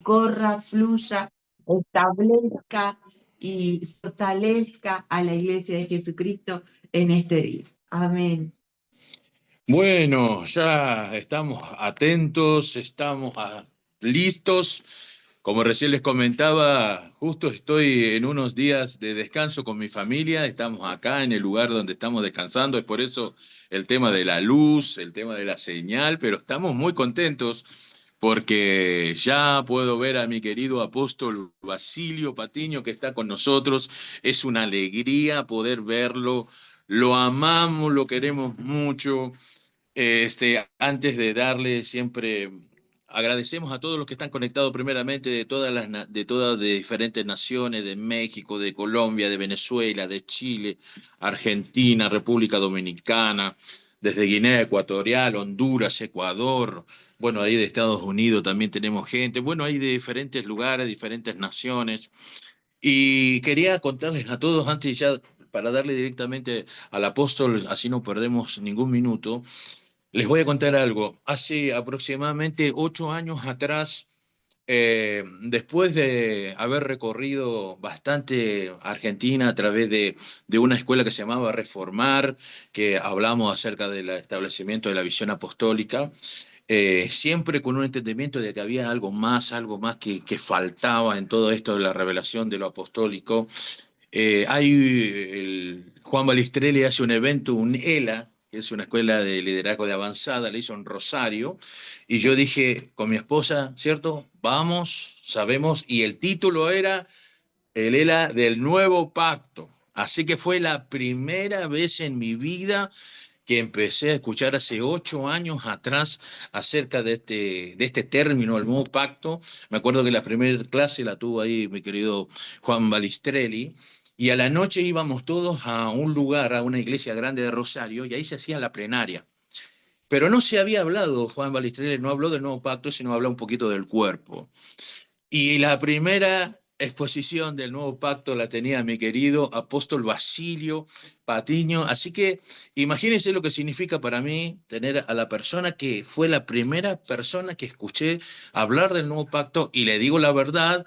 corra, fluya, establezca y fortalezca a la Iglesia de Jesucristo en este día. Amén. Bueno, ya estamos atentos, listos. Como recién les comentaba, justo estoy en unos días de descanso con mi familia. Estamos acá en el lugar donde estamos descansando. Es por eso el tema de la luz, el tema de la señal, pero estamos muy contentos porque ya puedo ver a mi querido apóstol Basilio Patiño que está con nosotros. Es una alegría poder verlo. Lo amamos, lo queremos mucho. Antes de darle, siempre agradecemos a todos los que están conectados primeramente de diferentes naciones, de México, de Colombia, de Venezuela, de Chile, Argentina, República Dominicana, desde Guinea Ecuatorial, Honduras, Ecuador, bueno, ahí de Estados Unidos también tenemos gente, bueno, hay de diferentes lugares, diferentes naciones. Y quería contarles a todos, antes ya, para darle directamente al apóstol, así no perdemos ningún minuto. Les voy a contar algo. Hace aproximadamente 8 años atrás, después de haber recorrido bastante Argentina a través de una escuela que se llamaba Reformar, que hablamos acerca del establecimiento de la visión apostólica, siempre con un entendimiento de que había algo más que faltaba en todo esto de la revelación de lo apostólico. Juan Balistrelli hace un evento, un ELA, que es una escuela de liderazgo de avanzada, le hizo en Rosario, y yo dije con mi esposa, ¿cierto? Vamos, sabemos, y el título era el ELA del Nuevo Pacto. Así que fue la primera vez en mi vida que empecé a escuchar hace 8 años atrás acerca de este término, el Nuevo Pacto. Me acuerdo que la primera clase la tuvo ahí mi querido Juan Balistrelli, y a la noche íbamos todos a un lugar, a una iglesia grande de Rosario, y ahí se hacía la plenaria. Pero no se había hablado, Juan Balistrelli no habló del Nuevo Pacto, sino habló un poquito del cuerpo. Y la primera exposición del Nuevo Pacto la tenía mi querido apóstol Basilio Patiño. Así que imagínense lo que significa para mí tener a la persona que fue la primera persona que escuché hablar del Nuevo Pacto, y le digo la verdad,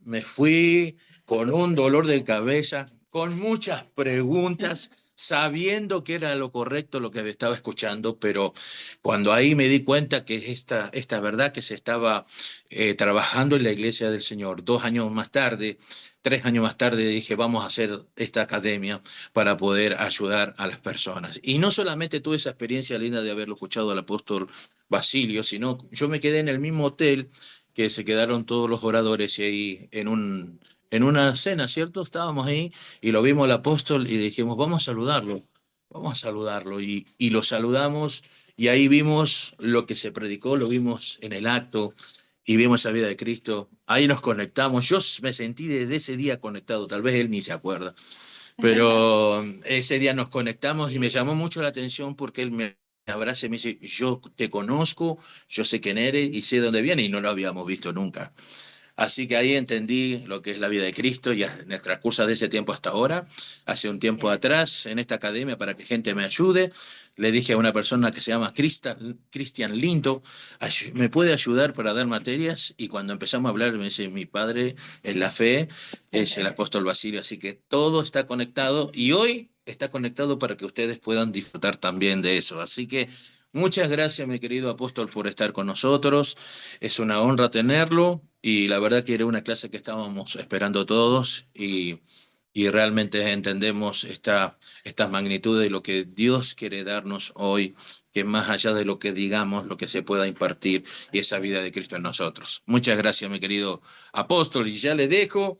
me fui con un dolor de cabeza, con muchas preguntas, sabiendo que era lo correcto lo que estaba escuchando, pero cuando ahí me di cuenta que esta verdad que se estaba trabajando en la iglesia del Señor. 2 años más tarde, 3 años más tarde, dije, vamos a hacer esta academia para poder ayudar a las personas. Y no solamente tuve esa experiencia linda de haberlo escuchado al apóstol Basilio, sino yo me quedé en el mismo hotel que se quedaron todos los oradores, y ahí en una cena, ¿cierto? Estábamos ahí y lo vimos al apóstol y dijimos, vamos a saludarlo, y lo saludamos, y ahí vimos lo que se predicó, lo vimos en el acto, y vimos esa vida de Cristo. Ahí nos conectamos. Yo me sentí desde ese día conectado, tal vez él ni se acuerda, pero ese día nos conectamos y me llamó mucho la atención porque él me abraza y me dice, yo te conozco, yo sé quién eres y sé dónde viene, y no lo habíamos visto nunca. Así que ahí entendí lo que es la vida de Cristo, y en el transcurso de ese tiempo hasta ahora. Hace un tiempo atrás, en esta academia, para que gente me ayude, le dije a una persona que se llama Cristian Lindo, ¿me puede ayudar para dar materias? Y cuando empezamos a hablar, me dice, mi padre en la fe es el apóstol Basilio. Así que todo está conectado, y hoy está conectado para que ustedes puedan disfrutar también de eso. Así que muchas gracias, mi querido apóstol, por estar con nosotros. Es una honra tenerlo, y la verdad que era una clase que estábamos esperando todos, y realmente entendemos esta magnitud de lo que Dios quiere darnos hoy, que más allá de lo que digamos, lo que se pueda impartir, y esa vida de Cristo en nosotros. Muchas gracias, mi querido apóstol, y ya le dejo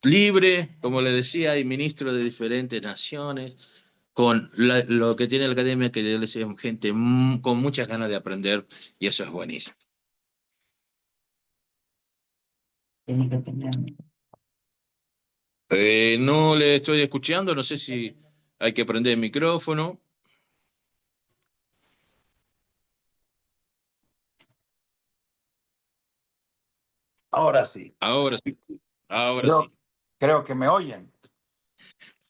libre, como le decía, hay ministros de diferentes naciones, con lo que tiene la academia, que es gente con muchas ganas de aprender, y eso es buenísimo. No le estoy escuchando, no sé si hay que prender el micrófono. Ahora sí. Ahora sí, ahora sí. Creo que me oyen.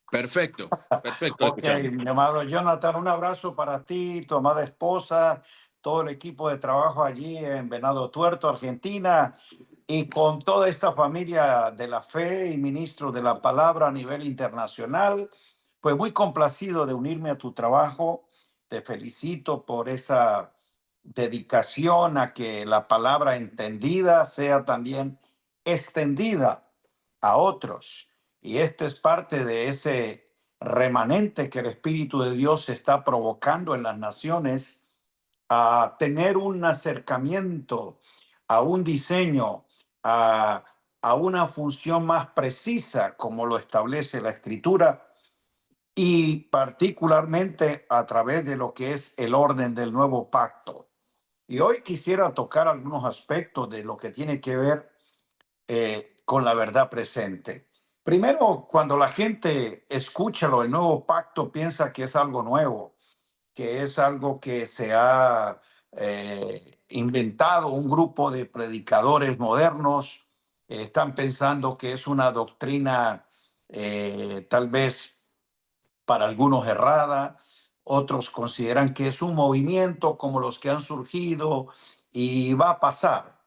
Perfecto, perfecto. Ok, mi amado Jonathan, un abrazo para ti, tu amada esposa, todo el equipo de trabajo allí en Venado Tuerto, Argentina, y con toda esta familia de la fe y ministros de la palabra a nivel internacional. Pues muy complacido de unirme a tu trabajo. Te felicito por esa dedicación a que la palabra entendida sea también extendida a otros. Y este es parte de ese remanente que el Espíritu de Dios está provocando en las naciones a tener un acercamiento, a un diseño, a, a una función más precisa, como lo establece la Escritura, y particularmente a través de lo que es el orden del nuevo pacto. Y hoy quisiera tocar algunos aspectos de lo que tiene que ver con la verdad presente. Primero, cuando la gente escucha lo del nuevo pacto, piensa que es algo nuevo, que es algo que se ha inventado un grupo de predicadores modernos. Están pensando que es una doctrina tal vez para algunos errada, otros consideran que es un movimiento como los que han surgido y va a pasar.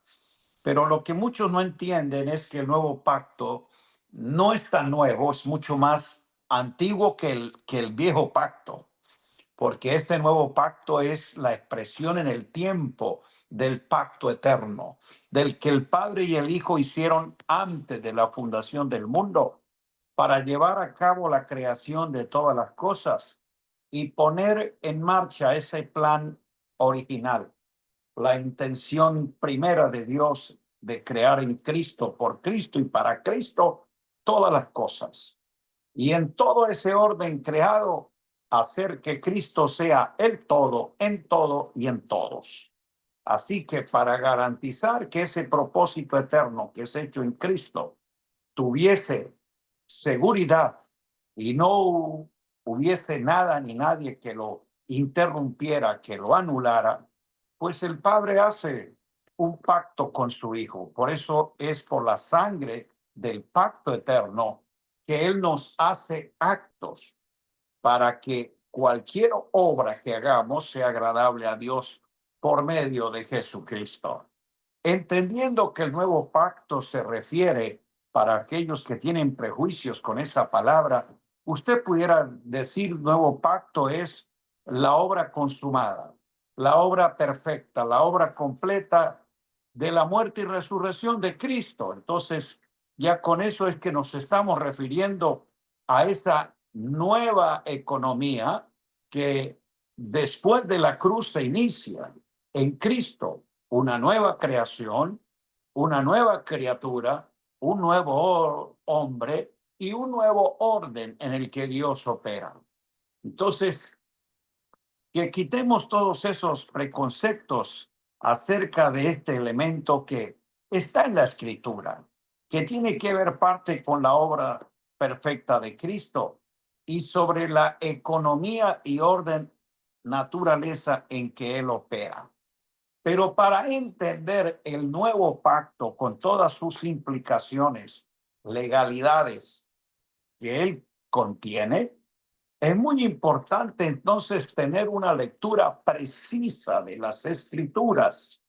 Pero lo que muchos no entienden es que el nuevo pacto no es tan nuevo, es mucho más antiguo que el viejo pacto, porque este nuevo pacto es la expresión en el tiempo del pacto eterno, del que el Padre y el Hijo hicieron antes de la fundación del mundo para llevar a cabo la creación de todas las cosas y poner en marcha ese plan original, la intención primera de Dios de crear en Cristo, por Cristo y para Cristo, todas las cosas. Y en todo ese orden creado, hacer que Cristo sea el todo, en todo y en todos. Así que para garantizar que ese propósito eterno que es hecho en Cristo tuviese seguridad y no hubiese nada ni nadie que lo interrumpiera, que lo anulara, pues el Padre hace un pacto con su Hijo. Por eso es por la sangre del pacto eterno que Él nos hace actos para que cualquier obra que hagamos sea agradable a Dios por medio de Jesucristo. Entendiendo que el nuevo pacto se refiere para aquellos que tienen prejuicios con esa palabra, usted pudiera decir nuevo pacto es la obra consumada, la obra perfecta, la obra completa de la muerte y resurrección de Cristo. Entonces, ya con eso es que nos estamos refiriendo a esa nueva economía que después de la cruz se inicia en Cristo, una nueva creación, una nueva criatura, un nuevo hombre y un nuevo orden en el que Dios opera. Entonces, que quitemos todos esos preconceptos acerca de este elemento que está en la Escritura, que tiene que ver parte con la obra perfecta de Cristo y sobre la economía y orden naturaleza en que Él opera. Pero para entender el nuevo pacto con todas sus implicaciones, legalidades que él contiene, es muy importante entonces tener una lectura precisa de las Escrituras.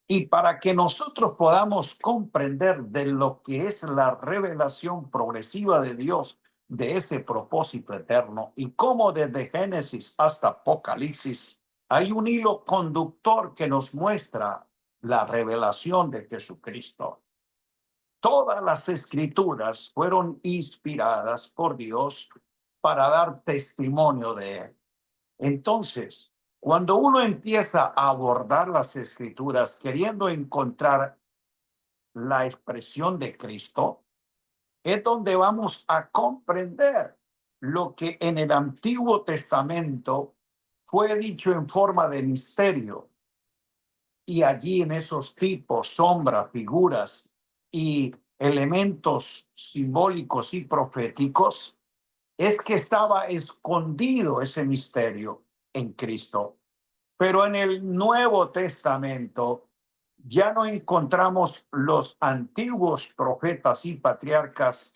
Y para que nosotros podamos comprender de lo que es la revelación progresiva de Dios, de ese propósito eterno, y cómo desde Génesis hasta Apocalipsis hay un hilo conductor que nos muestra la revelación de Jesucristo. Todas las escrituras fueron inspiradas por Dios para dar testimonio de Él. Entonces, cuando uno empieza a abordar las escrituras queriendo encontrar la expresión de Cristo, es donde vamos a comprender lo que en el Antiguo Testamento fue dicho en forma de misterio. Y allí en esos tipos, sombras, figuras y elementos simbólicos y proféticos, es que estaba escondido ese misterio en Cristo. Pero en el Nuevo Testamento ya no encontramos los antiguos profetas y patriarcas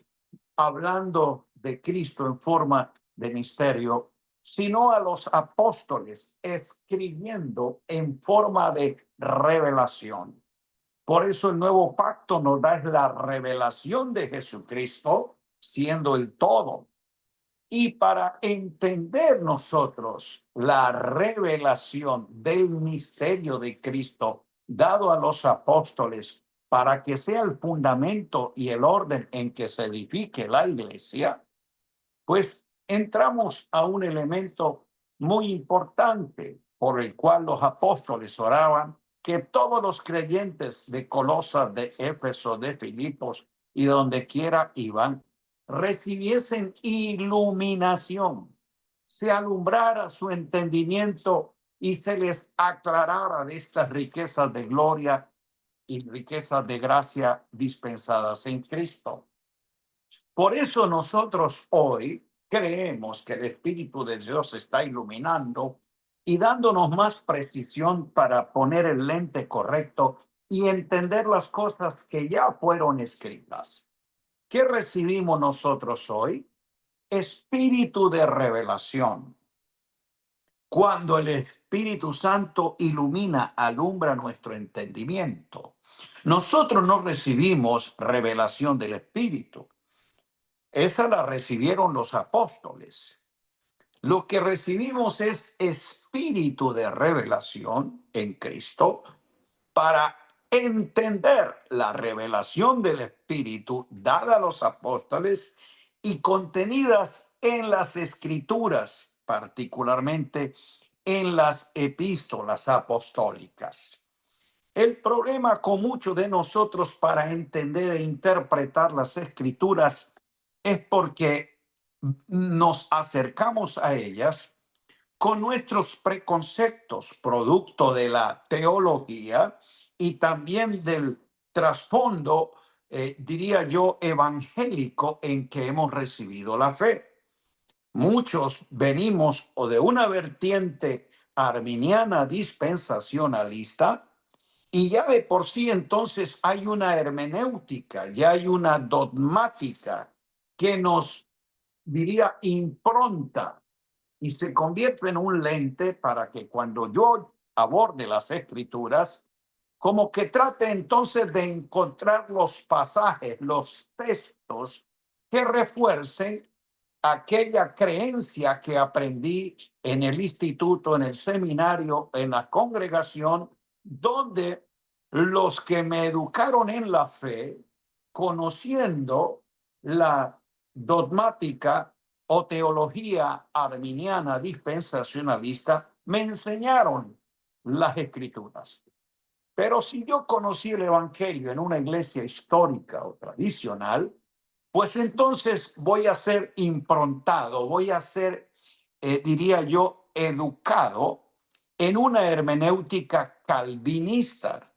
hablando de Cristo en forma de misterio, sino a los apóstoles, escribiendo en forma de revelación. Por eso el nuevo pacto nos da la revelación de Jesucristo, siendo el todo. Y para entender nosotros la revelación del misterio de Cristo dado a los apóstoles para que sea el fundamento y el orden en que se edifique la iglesia, pues entramos a un elemento muy importante por el cual los apóstoles oraban, que todos los creyentes de Colosas, de Éfeso, de Filipos y donde quiera iban, recibiesen iluminación, se alumbrara su entendimiento y se les aclarara de estas riquezas de gloria y riquezas de gracia dispensadas en Cristo. Por eso nosotros hoy creemos que el Espíritu de Dios está iluminando y dándonos más precisión para poner el lente correcto y entender las cosas que ya fueron escritas. ¿Qué recibimos nosotros hoy? Espíritu de revelación. Cuando el Espíritu Santo ilumina, alumbra nuestro entendimiento. Nosotros no recibimos revelación del Espíritu. Esa la recibieron los apóstoles. Lo que recibimos es espíritu de revelación en Cristo para entender la revelación del Espíritu dada a los apóstoles y contenidas en las Escrituras, particularmente en las epístolas apostólicas. El problema con muchos de nosotros para entender e interpretar las Escrituras es porque nos acercamos a ellas con nuestros preconceptos, producto de la teología y también del trasfondo, diría yo, evangélico en que hemos recibido la fe. Muchos venimos o de una vertiente arminiana dispensacionalista, y ya de por sí entonces hay una hermenéutica, ya hay una dogmática que nos, diría, impronta y se convierte en un lente para que cuando yo aborde las escrituras, como que trate entonces de encontrar los pasajes, los textos que refuercen aquella creencia que aprendí en el instituto, en el seminario, en la congregación, donde los que me educaron en la fe, conociendo la dogmática o teología arminiana dispensacionalista, me enseñaron las escrituras. Pero si yo conocí el evangelio en una iglesia histórica o tradicional, pues entonces voy a ser improntado, voy a ser, diría yo, educado en una hermenéutica calvinista.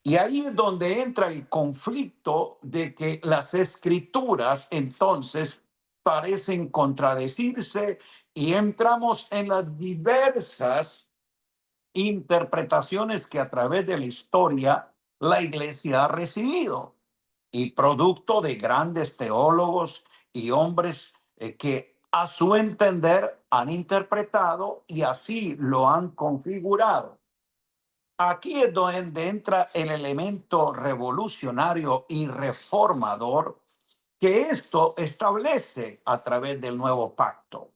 Y ahí es donde entra el conflicto de que las escrituras entonces parecen contradecirse y entramos en las diversas interpretaciones que a través de la historia la iglesia ha recibido y producto de grandes teólogos y hombres que a su entender han interpretado y así lo han configurado. Aquí es donde entra el elemento revolucionario y reformador que esto establece a través del nuevo pacto.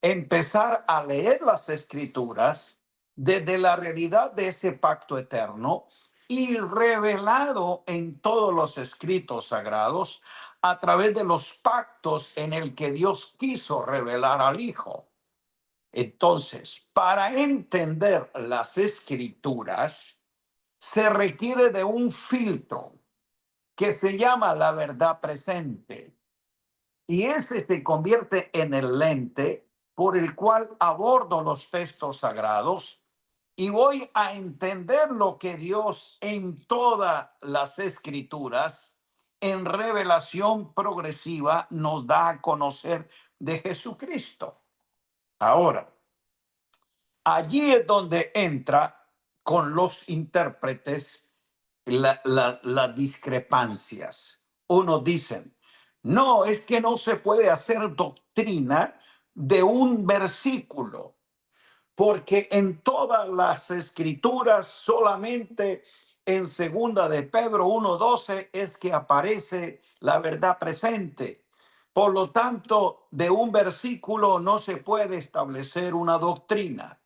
Empezar a leer las escrituras desde la realidad de ese pacto eterno y revelado en todos los escritos sagrados a través de los pactos en el que Dios quiso revelar al Hijo. Entonces, para entender las escrituras, se requiere de un filtro que se llama la verdad presente. Y ese se convierte en el lente por el cual abordo los textos sagrados y voy a entender lo que Dios en todas las escrituras, en revelación progresiva, nos da a conocer de Jesucristo. Ahora, allí es donde entra con los intérpretes las discrepancias. Unos dicen, no, es que no se puede hacer doctrina de un versículo, porque en todas las escrituras solamente en segunda de Pedro 1:12 es que aparece la verdad presente. Por lo tanto, de un versículo no se puede establecer una doctrina.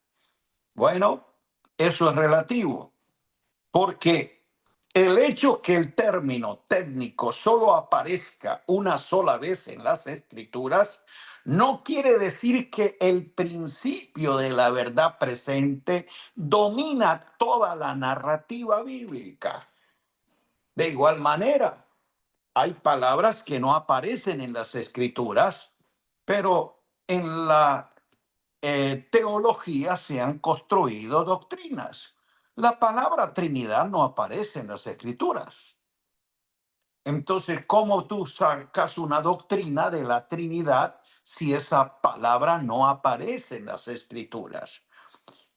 Bueno, eso es relativo, porque el hecho que el término técnico solo aparezca una sola vez en las escrituras no quiere decir que el principio de la verdad presente domina toda la narrativa bíblica. De igual manera, hay palabras que no aparecen en las escrituras, pero en la teología se han construido doctrinas. La palabra Trinidad no aparece en las escrituras. Entonces, ¿cómo tú sacas una doctrina de la Trinidad si esa palabra no aparece en las escrituras?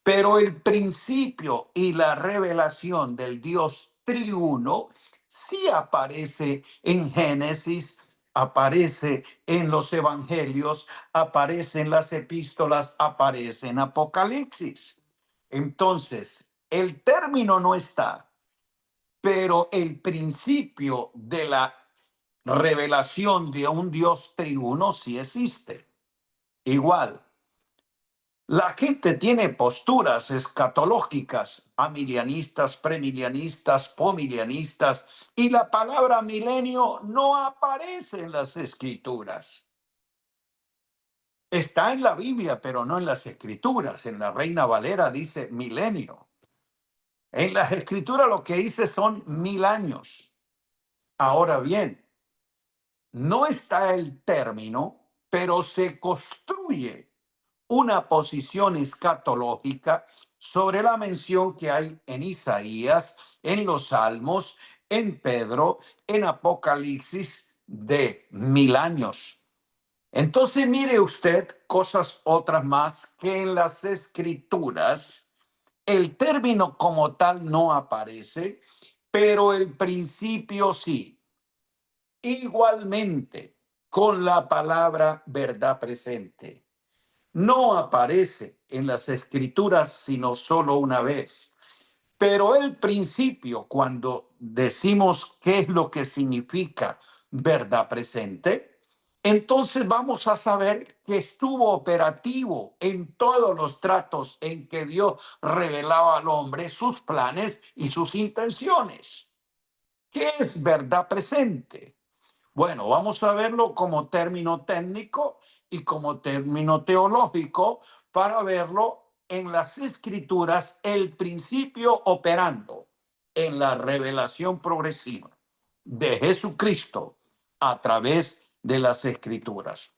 Pero el principio y la revelación del Dios triuno sí aparece en Génesis, aparece en los evangelios, aparece en las epístolas, aparece en Apocalipsis. Entonces, el término no está, pero el principio de la revelación de un Dios triuno sí existe. Igual, la gente tiene posturas escatológicas, amilianistas, premilianistas, pomilianistas, y la palabra milenio no aparece en las escrituras. Está en la Biblia, pero no en las escrituras. En la Reina Valera dice milenio. En las escrituras lo que dice son 1000 años. Ahora bien, no está el término, pero se construye una posición escatológica sobre la mención que hay en Isaías, en los Salmos, en Pedro, en Apocalipsis de 1000 años. Entonces mire usted cosas otras más que en las escrituras el término como tal no aparece, pero el principio sí. Igualmente con la palabra verdad presente. No aparece en las escrituras sino solo una vez. Pero el principio, cuando decimos qué es lo que significa verdad presente, entonces vamos a saber que estuvo operativo en todos los tratos en que Dios revelaba al hombre sus planes y sus intenciones. ¿Qué es verdad presente? Bueno, vamos a verlo como término técnico y como término teológico para verlo en las escrituras, el principio operando en la revelación progresiva de Jesucristo a través de las escrituras.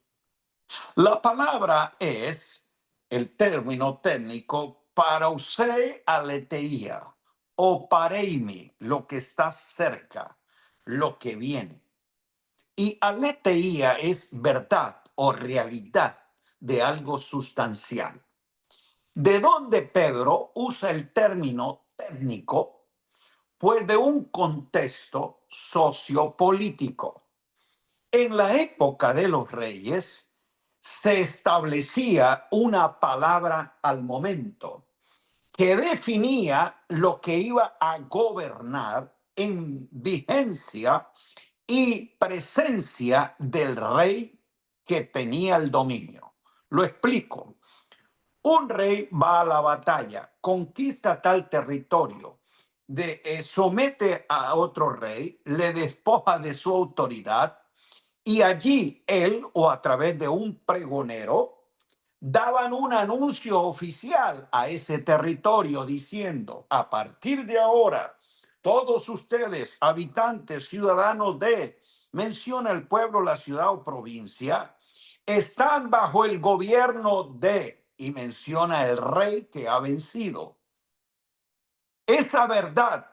La palabra es el término técnico parousia aletheia o pareimi, lo que está cerca, lo que viene. Y aletheia es verdad o realidad de algo sustancial. ¿De dónde Pedro usa el término técnico? Pues de un contexto sociopolítico. En la época de los reyes se establecía una palabra al momento que definía lo que iba a gobernar en vigencia y presencia del rey que tenía el dominio. Lo explico. Un rey va a la batalla, conquista tal territorio, somete a otro rey, le despoja de su autoridad y allí él o a través de un pregonero daban un anuncio oficial a ese territorio diciendo: a partir de ahora, todos ustedes, habitantes, ciudadanos de, menciona el pueblo, la ciudad o provincia, están bajo el gobierno de, y menciona el rey que ha vencido. Esa verdad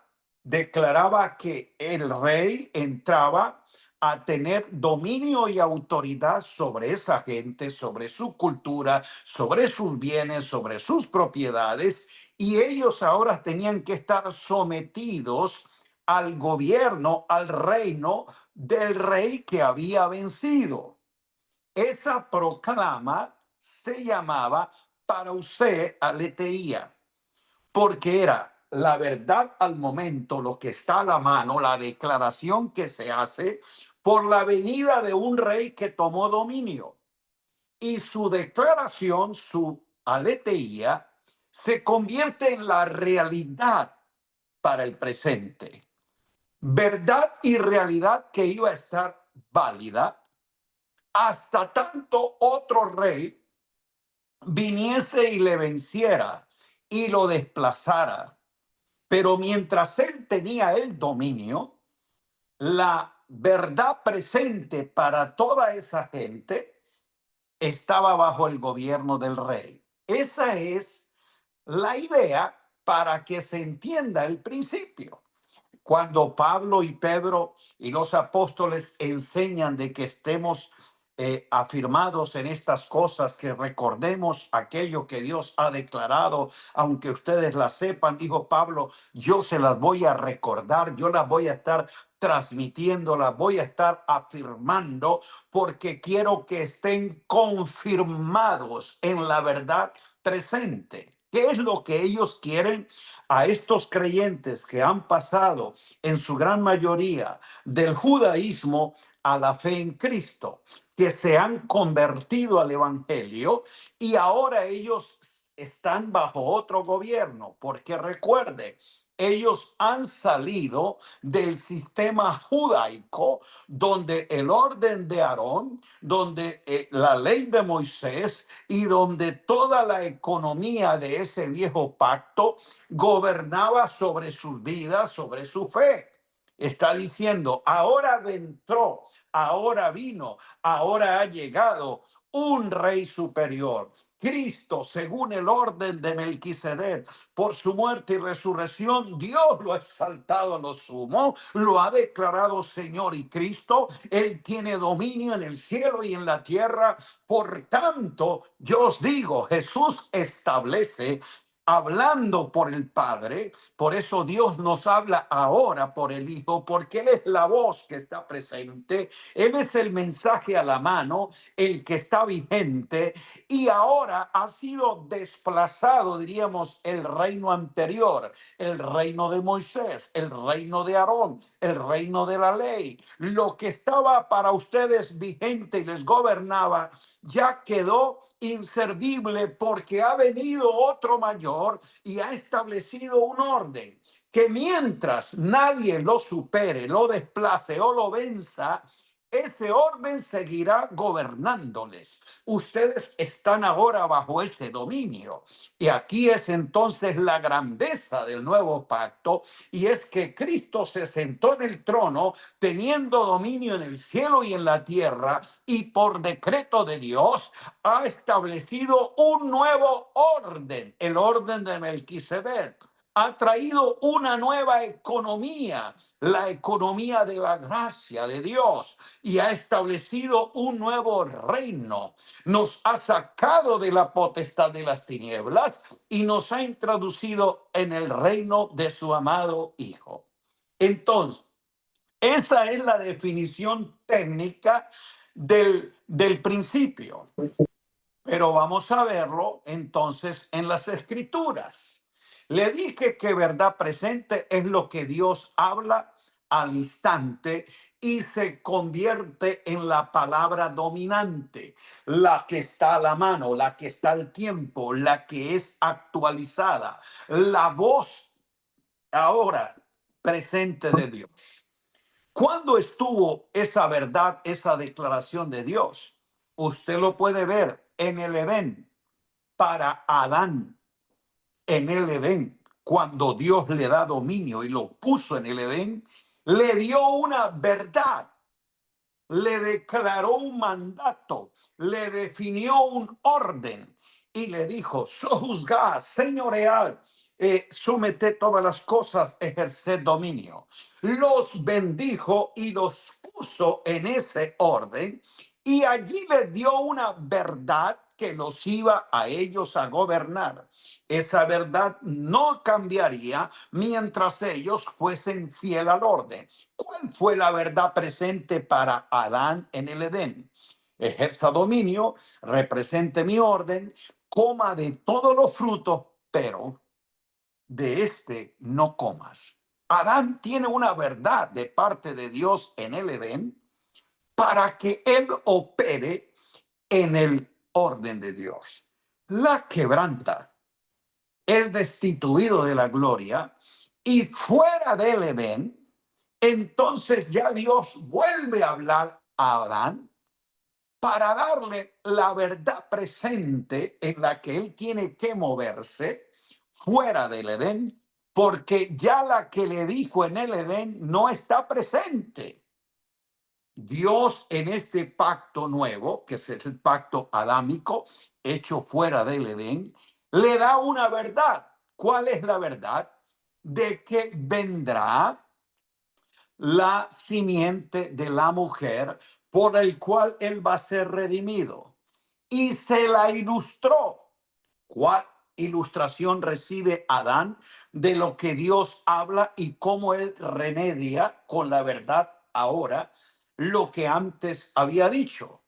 declaraba que el rey entraba a tener dominio y autoridad sobre esa gente, sobre su cultura, sobre sus bienes, sobre sus propiedades, y ellos ahora tenían que estar sometidos al gobierno, al reino del rey que había vencido. Esa proclama se llamaba parousia aletheia, porque era la verdad al momento, lo que está a la mano, la declaración que se hace por la venida de un rey que tomó dominio. Y su declaración, su aletheia, se convierte en la realidad para el presente. Verdad y realidad que iba a estar válida hasta tanto otro rey viniese y le venciera y lo desplazara. Pero mientras él tenía el dominio, la verdad presente para toda esa gente estaba bajo el gobierno del rey. Esa es la idea para que se entienda el principio. Cuando Pablo y Pedro y los apóstoles enseñan de que estemos afirmados en estas cosas, que recordemos aquello que Dios ha declarado, aunque ustedes la sepan, dijo Pablo, yo se las voy a recordar, yo las voy a estar transmitiendo, las voy a estar afirmando, porque quiero que estén confirmados en la verdad presente. ¿Qué es lo que ellos quieren a estos creyentes que han pasado en su gran mayoría del judaísmo a la fe en Cristo, que se han convertido al evangelio y ahora ellos están bajo otro gobierno? Porque recuerde, ellos han salido del sistema judaico donde el orden de Aarón, donde la ley de Moisés y donde toda la economía de ese viejo pacto gobernaba sobre sus vidas, sobre su fe. Está diciendo, ahora entró, ahora vino, ahora ha llegado un rey superior. Cristo, según el orden de Melquisedec, por su muerte y resurrección, Dios lo ha exaltado a lo sumo, lo ha declarado Señor y Cristo. Él tiene dominio en el cielo y en la tierra. Por tanto, yo os digo, Jesús establece, hablando por el Padre, por eso Dios nos habla ahora por el Hijo, porque Él es la voz que está presente, Él es el mensaje a la mano, el que está vigente, y ahora ha sido desplazado, diríamos, el reino anterior, el reino de Moisés, el reino de Aarón, el reino de la ley. Lo que estaba para ustedes vigente y les gobernaba, ya quedó inservible porque ha venido otro mayor y ha establecido un orden que mientras nadie lo supere, lo desplace o lo venza, ese orden seguirá gobernándoles. Ustedes están ahora bajo ese dominio. Y aquí es entonces la grandeza del nuevo pacto, y es que Cristo se sentó en el trono teniendo dominio en el cielo y en la tierra, y por decreto de Dios ha establecido un nuevo orden, el orden de Melquisedec. Ha traído una nueva economía, la economía de la gracia de Dios, y ha establecido un nuevo reino. Nos ha sacado de la potestad de las tinieblas y nos ha introducido en el reino de su amado Hijo. Entonces, esa es la definición técnica del principio. Pero vamos a verlo entonces en las Escrituras. Le dije que verdad presente es lo que Dios habla al instante y se convierte en la palabra dominante, la que está a la mano, la que está al tiempo, la que es actualizada, la voz ahora presente de Dios. ¿Cuándo estuvo esa verdad, esa declaración de Dios? Usted lo puede ver en el Edén, para Adán, en el Edén, cuando Dios le da dominio y lo puso en el Edén, le dio una verdad, le declaró un mandato, le definió un orden y le dijo, sojuzgad, señoread, someted todas las cosas, ejerced dominio. Los bendijo y los puso en ese orden, y allí les dio una verdad que los iba a ellos a gobernar. Esa verdad no cambiaría mientras ellos fuesen fiel al orden. ¿Cuál fue la verdad presente para Adán en el Edén? ejerza dominio, represente mi orden, coma de todos los frutos, pero de este no comas. Adán tiene una verdad de parte de Dios en el Edén para que él opere en el orden de Dios. La quebranta, es destituido de la gloria y fuera del Edén. Entonces ya Dios vuelve a hablar a Adán para darle la verdad presente en la que él tiene que moverse fuera del Edén, porque ya la que le dijo en el Edén no está presente. Dios en este pacto nuevo, que es el pacto adámico, hecho fuera del Edén, le da una verdad. ¿Cuál es la verdad? De que vendrá la simiente de la mujer por el cual él va a ser redimido. Y se la ilustró. ¿Cuál ilustración recibe Adán de lo que Dios habla y cómo él remedia con la verdad ahora lo que antes había dicho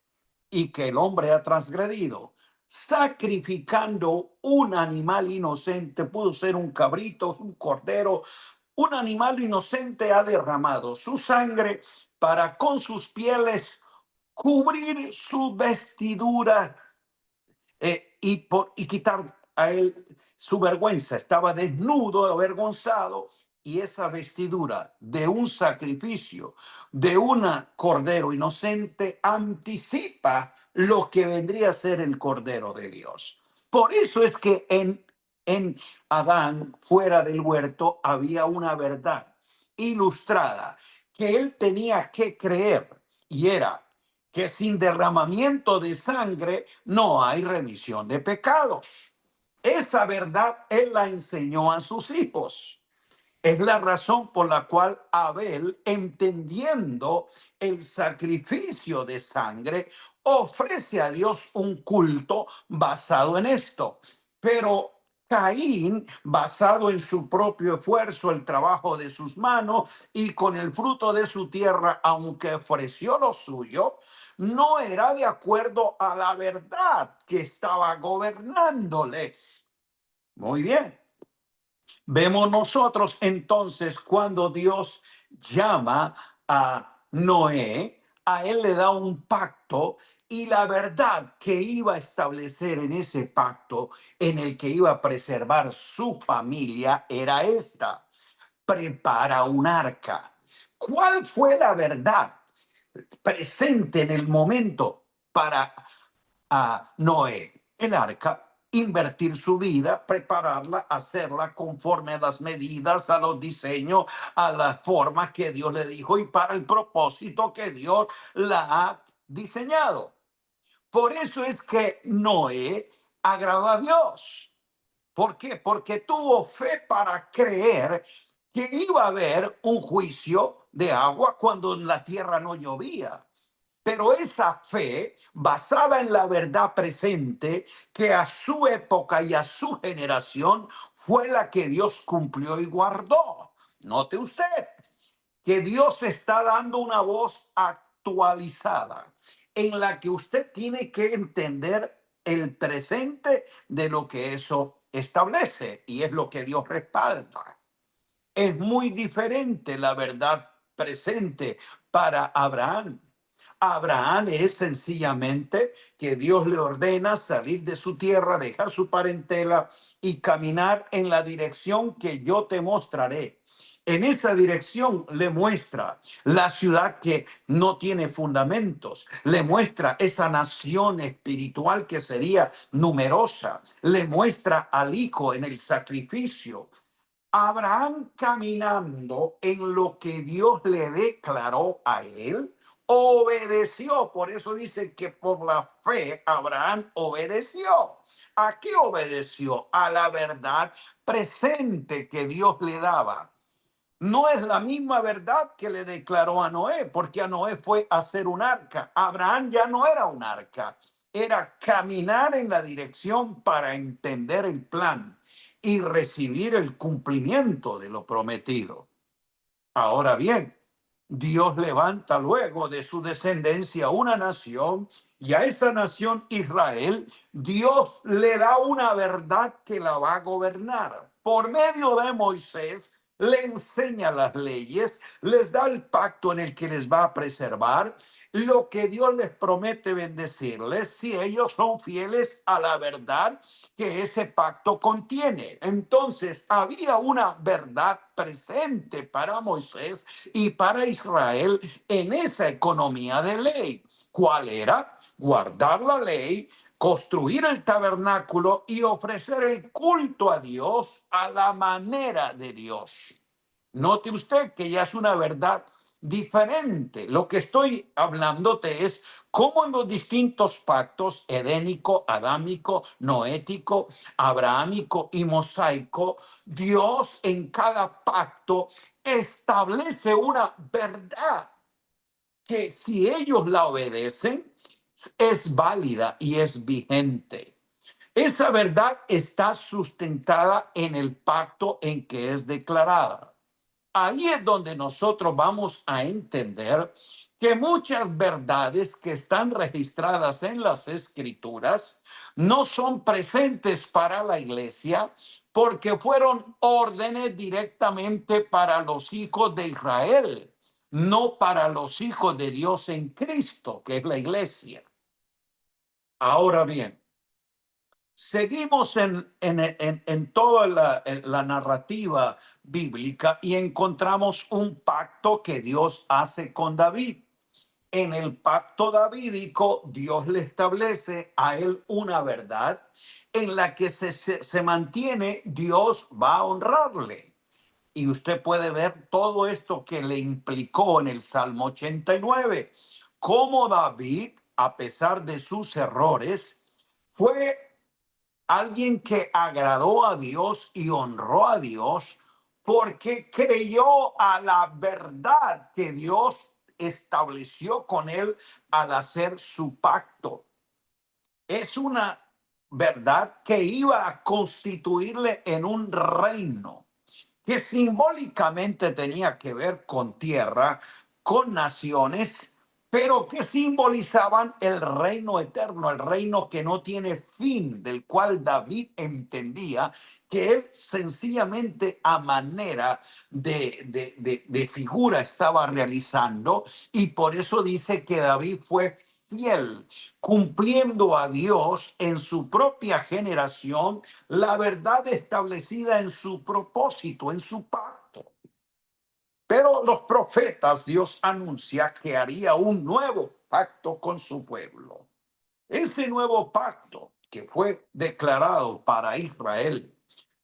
y que el hombre ha transgredido? Sacrificando un animal inocente, pudo ser un cabrito, un cordero, un animal inocente ha derramado su sangre para con sus pieles cubrir su vestidura y quitar a él su vergüenza. Estaba desnudo, avergonzado, y esa vestidura de un sacrificio, de un cordero inocente, anticipa lo que vendría a ser el Cordero de Dios. Por eso es que en Adán, fuera del huerto, había una verdad ilustrada que él tenía que creer, y era que sin derramamiento de sangre no hay remisión de pecados. Esa verdad él la enseñó a sus hijos. Es la razón por la cual Abel, entendiendo el sacrificio de sangre, ofrece a Dios un culto basado en esto. Pero Caín, basado en su propio esfuerzo, el trabajo de sus manos y con el fruto de su tierra, aunque ofreció lo suyo, no era de acuerdo a la verdad que estaba gobernándoles. Muy bien. Vemos nosotros entonces cuando Dios llama a Noé, a él le da un pacto y la verdad que iba a establecer en ese pacto en el que iba a preservar su familia era esta: prepara un arca. ¿Cuál fue la verdad presente en el momento para a Noé? El arca. Invertir su vida, prepararla, hacerla conforme a las medidas, a los diseños, a las formas que Dios le dijo y para el propósito que Dios la ha diseñado. Por eso es que Noé agradó a Dios. ¿Por qué? Porque tuvo fe para creer que iba a haber un juicio de agua cuando en la tierra no llovía. Pero esa fe, basada en la verdad presente, que a su época y a su generación fue la que Dios cumplió y guardó. Note usted que Dios está dando una voz actualizada en la que usted tiene que entender el presente de lo que eso establece, y es lo que Dios respalda. Es muy diferente la verdad presente para Abraham. Abraham es sencillamente que Dios le ordena salir de su tierra, dejar su parentela y caminar en la dirección que yo te mostraré. En esa dirección le muestra la ciudad que no tiene fundamentos, le muestra esa nación espiritual que sería numerosa, le muestra al hijo en el sacrificio. Abraham, caminando en lo que Dios le declaró a él, obedeció. Por eso dice que por la fe Abraham obedeció. ¿A qué obedeció? A la verdad presente que Dios le daba. No es la misma verdad que le declaró a Noé, porque a Noé fue a hacer un arca. Abraham ya no era un arca, era caminar en la dirección para entender el plan y recibir el cumplimiento de lo prometido. Ahora bien, Dios levanta luego de su descendencia una nación, y a esa nación Israel, Dios le da una verdad que la va a gobernar. Por medio de Moisés, le enseña las leyes, les da el pacto en el que les va a preservar, lo que Dios les promete bendecirles si ellos son fieles a la verdad que ese pacto contiene. Entonces, había una verdad presente para Moisés y para Israel en esa economía de ley. ¿Cuál era? Guardar la ley, construir el tabernáculo y ofrecer el culto a Dios a la manera de Dios. Note usted que ya es una verdad diferente. Lo que estoy hablándote es cómo en los distintos pactos edénico, adámico, noético, abrahámico y mosaico, Dios en cada pacto establece una verdad que si ellos la obedecen, es válida y es vigente. Esa verdad está sustentada en el pacto en que es declarada. Ahí es donde nosotros vamos a entender que muchas verdades que están registradas en las escrituras no son presentes para la iglesia porque fueron órdenes directamente para los hijos de Israel, no para los hijos de Dios en Cristo, que es la iglesia. Ahora bien, seguimos en toda la narrativa bíblica y encontramos un pacto que Dios hace con David. En el pacto davídico, Dios le establece a él una verdad en la que se mantiene, Dios va a honrarle. Y usted puede ver todo esto que le implicó en el Salmo 89, cómo David, a pesar de sus errores, fue alguien que agradó a Dios y honró a Dios porque creyó a la verdad que Dios estableció con él al hacer su pacto. Es una verdad que iba a constituirle en un reino que simbólicamente tenía que ver con tierra, con naciones, pero que simbolizaban el reino eterno, el reino que no tiene fin, del cual David entendía que él sencillamente a manera de figura estaba realizando, y por eso dice que David fue fiel, cumpliendo a Dios en su propia generación la verdad establecida en su propósito, en su pacto. Pero los profetas, Dios anuncia que haría un nuevo pacto con su pueblo. Ese nuevo pacto que fue declarado para Israel.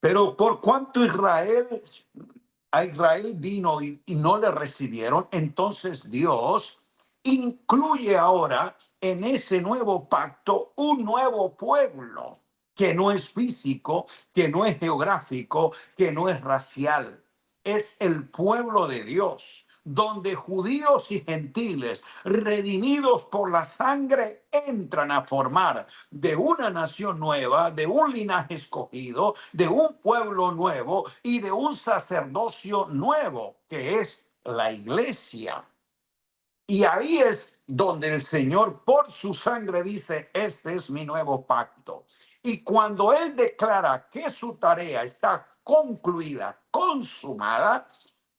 Pero por cuanto a Israel vino y no le recibieron, entonces Dios incluye ahora en ese nuevo pacto un nuevo pueblo que no es físico, que no es geográfico, que no es racial. Es el pueblo de Dios, donde judíos y gentiles, redimidos por la sangre, entran a formar de una nación nueva, de un linaje escogido, de un pueblo nuevo y de un sacerdocio nuevo, que es la iglesia. Y ahí es donde el Señor por su sangre dice, este es mi nuevo pacto. Y cuando Él declara que su tarea está concluida, consumada,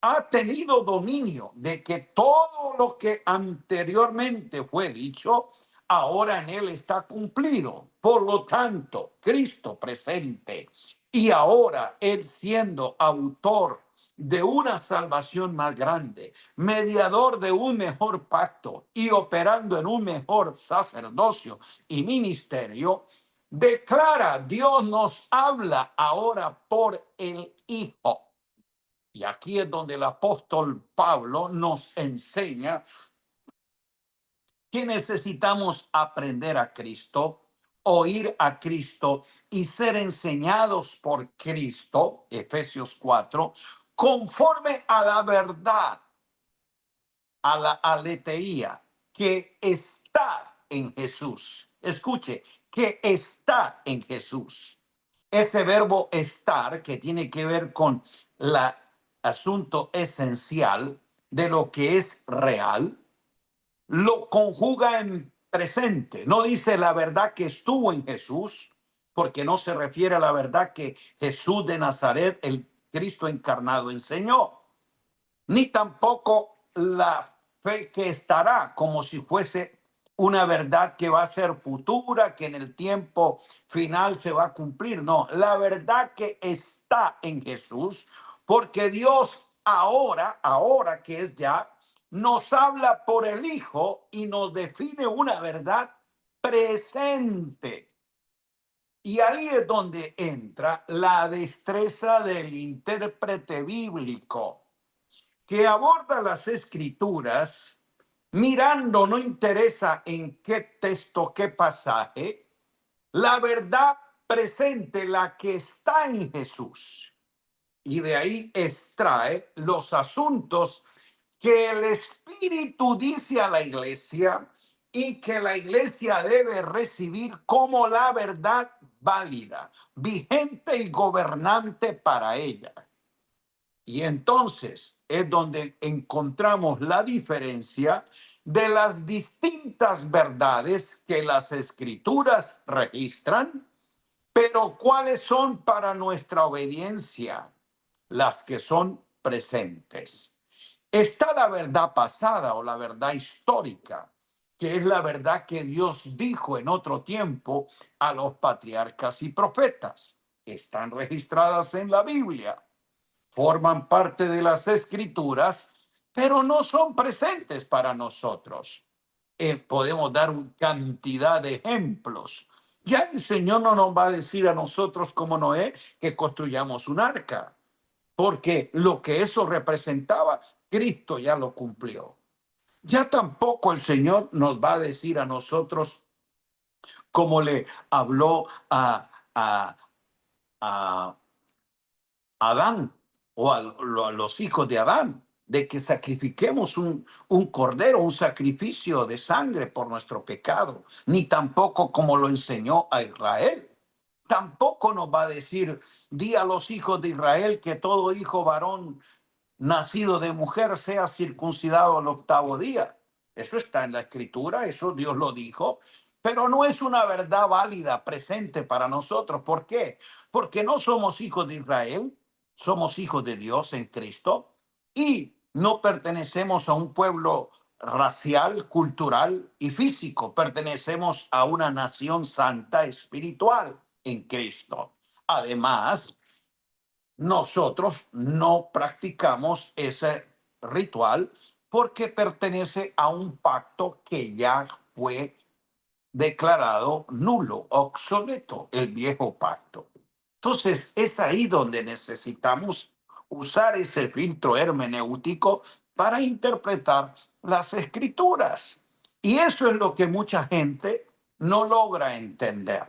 ha tenido dominio de que todo lo que anteriormente fue dicho, ahora en Él está cumplido. Por lo tanto, Cristo presente y ahora Él siendo autor de una salvación más grande, mediador de un mejor pacto y operando en un mejor sacerdocio y ministerio, declara, Dios nos habla ahora por el Hijo. Y aquí es donde el apóstol Pablo nos enseña que necesitamos aprender a Cristo, oír a Cristo y ser enseñados por Cristo, Efesios 4, conforme a la verdad, a la aletheía que está en Jesús. Escuche, que está en Jesús. Ese verbo estar que tiene que ver con el asunto esencial de lo que es real, lo conjuga en presente. No dice la verdad que estuvo en Jesús, porque no se refiere a la verdad que Jesús de Nazaret, el Cristo encarnado, enseñó, ni tampoco la fe que estará, como si fuese una verdad que va a ser futura, que en el tiempo final se va a cumplir. No, la verdad que está en Jesús, porque Dios ahora que es ya, nos habla por el Hijo y nos define una verdad presente. Y ahí es donde entra la destreza del intérprete bíblico, que aborda las escrituras mirando, no interesa en qué texto, qué pasaje, la verdad presente, la que está en Jesús. Y de ahí extrae los asuntos que el Espíritu dice a la iglesia y que la iglesia debe recibir como la verdad válida, vigente y gobernante para ella. Y entonces es donde encontramos la diferencia de las distintas verdades que las escrituras registran, pero cuáles son para nuestra obediencia las que son presentes. Está la verdad pasada o la verdad histórica, que es la verdad que Dios dijo en otro tiempo a los patriarcas y profetas. Están registradas en la Biblia, forman parte de las escrituras, pero no son presentes para nosotros. Podemos dar una cantidad de ejemplos. Ya el Señor no nos va a decir a nosotros como Noé que construyamos un arca, porque lo que eso representaba, Cristo ya lo cumplió. Ya tampoco el Señor nos va a decir a nosotros como le habló a Adán o a los hijos de Adán, de que sacrifiquemos un cordero, un sacrificio de sangre por nuestro pecado, ni tampoco como lo enseñó a Israel. Tampoco nos va a decir, di a los hijos de Israel que todo hijo varón nacido de mujer sea circuncidado al octavo día. Eso está en la escritura, eso Dios lo dijo, pero no es una verdad válida, presente para nosotros. ¿Por qué? Porque no somos hijos de Israel, somos hijos de Dios en Cristo y no pertenecemos a un pueblo racial, cultural y físico. Pertenecemos a una nación santa espiritual en Cristo. Además, nosotros no practicamos ese ritual porque pertenece a un pacto que ya fue declarado nulo, obsoleto, el viejo pacto. Entonces, es ahí donde necesitamos usar ese filtro hermenéutico para interpretar las escrituras. Y eso es lo que mucha gente no logra entender,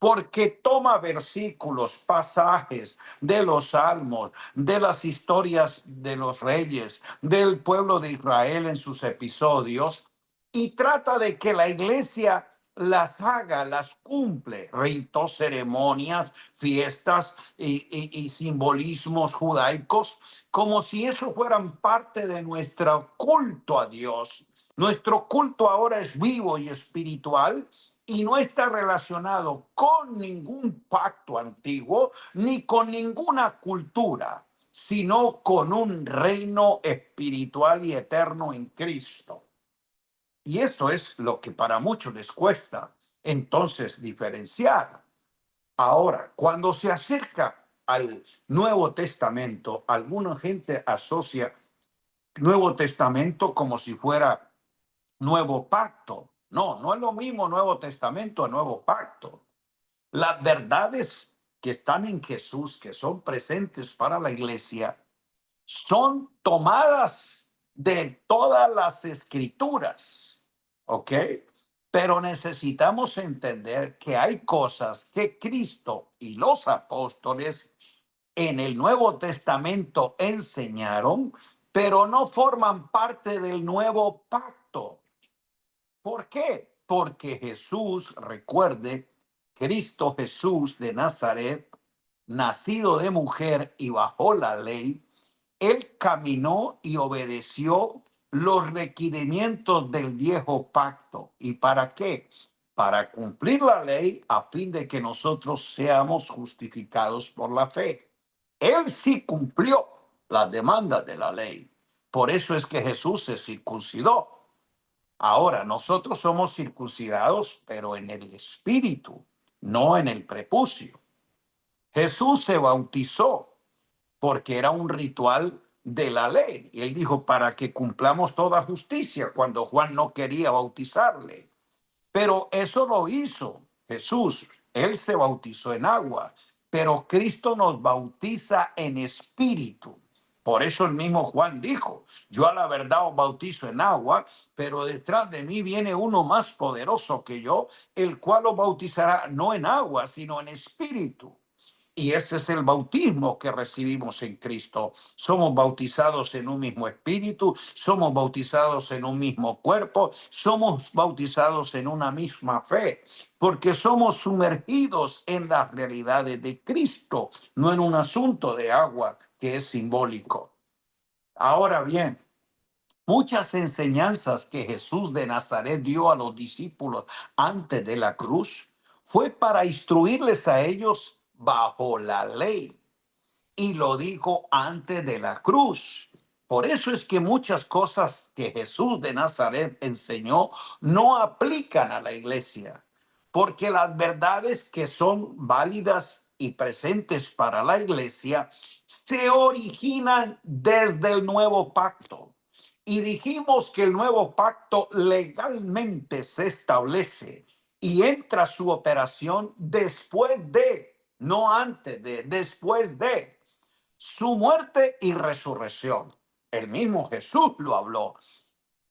porque toma versículos, pasajes de los salmos, de las historias de los reyes, del pueblo de Israel en sus episodios, y trata de que la iglesia las haga, las cumple, ritos, ceremonias, fiestas y simbolismos judaicos, como si eso fueran parte de nuestro culto a Dios. Nuestro culto ahora es vivo y espiritual y no está relacionado con ningún pacto antiguo ni con ninguna cultura, sino con un reino espiritual y eterno en Cristo. Y eso es lo que para muchos les cuesta entonces diferenciar. Ahora, cuando se acerca al Nuevo Testamento, alguna gente asocia Nuevo Testamento como si fuera Nuevo Pacto. No, no es lo mismo Nuevo Testamento a Nuevo Pacto. Las verdades que están en Jesús, que son presentes para la iglesia, son tomadas de todas las escrituras, ¿ok? Pero necesitamos entender que hay cosas que Cristo y los apóstoles en el Nuevo Testamento enseñaron, pero no forman parte del nuevo pacto. ¿Por qué? Porque Jesús, recuerde, Cristo Jesús de Nazaret, nacido de mujer y bajo la ley, Él caminó y obedeció los requerimientos del viejo pacto. ¿Y para qué? Para cumplir la ley a fin de que nosotros seamos justificados por la fe. Él sí cumplió las demandas de la ley. Por eso es que Jesús se circuncidó. Ahora, nosotros somos circuncidados, pero en el espíritu, no en el prepucio. Jesús se bautizó porque era un ritual de la ley. Y él dijo, para que cumplamos toda justicia, cuando Juan no quería bautizarle. Pero eso lo hizo Jesús. Él se bautizó en agua, pero Cristo nos bautiza en espíritu. Por eso el mismo Juan dijo, yo a la verdad os bautizo en agua, pero detrás de mí viene uno más poderoso que yo, el cual os bautizará no en agua, sino en espíritu. Y ese es el bautismo que recibimos en Cristo. Somos bautizados en un mismo espíritu, somos bautizados en un mismo cuerpo, somos bautizados en una misma fe, porque somos sumergidos en las realidades de Cristo, no en un asunto de agua que es simbólico. Ahora bien, muchas enseñanzas que Jesús de Nazaret dio a los discípulos antes de la cruz fue para instruirles a ellos bajo la ley, y lo dijo antes de la cruz. Por eso es que muchas cosas que Jesús de Nazaret enseñó no aplican a la iglesia, porque las verdades que son válidas y presentes para la iglesia se originan desde el nuevo pacto. Y dijimos que el nuevo pacto legalmente se establece y entra su operación después de, no antes de, después de su muerte y resurrección. El mismo Jesús lo habló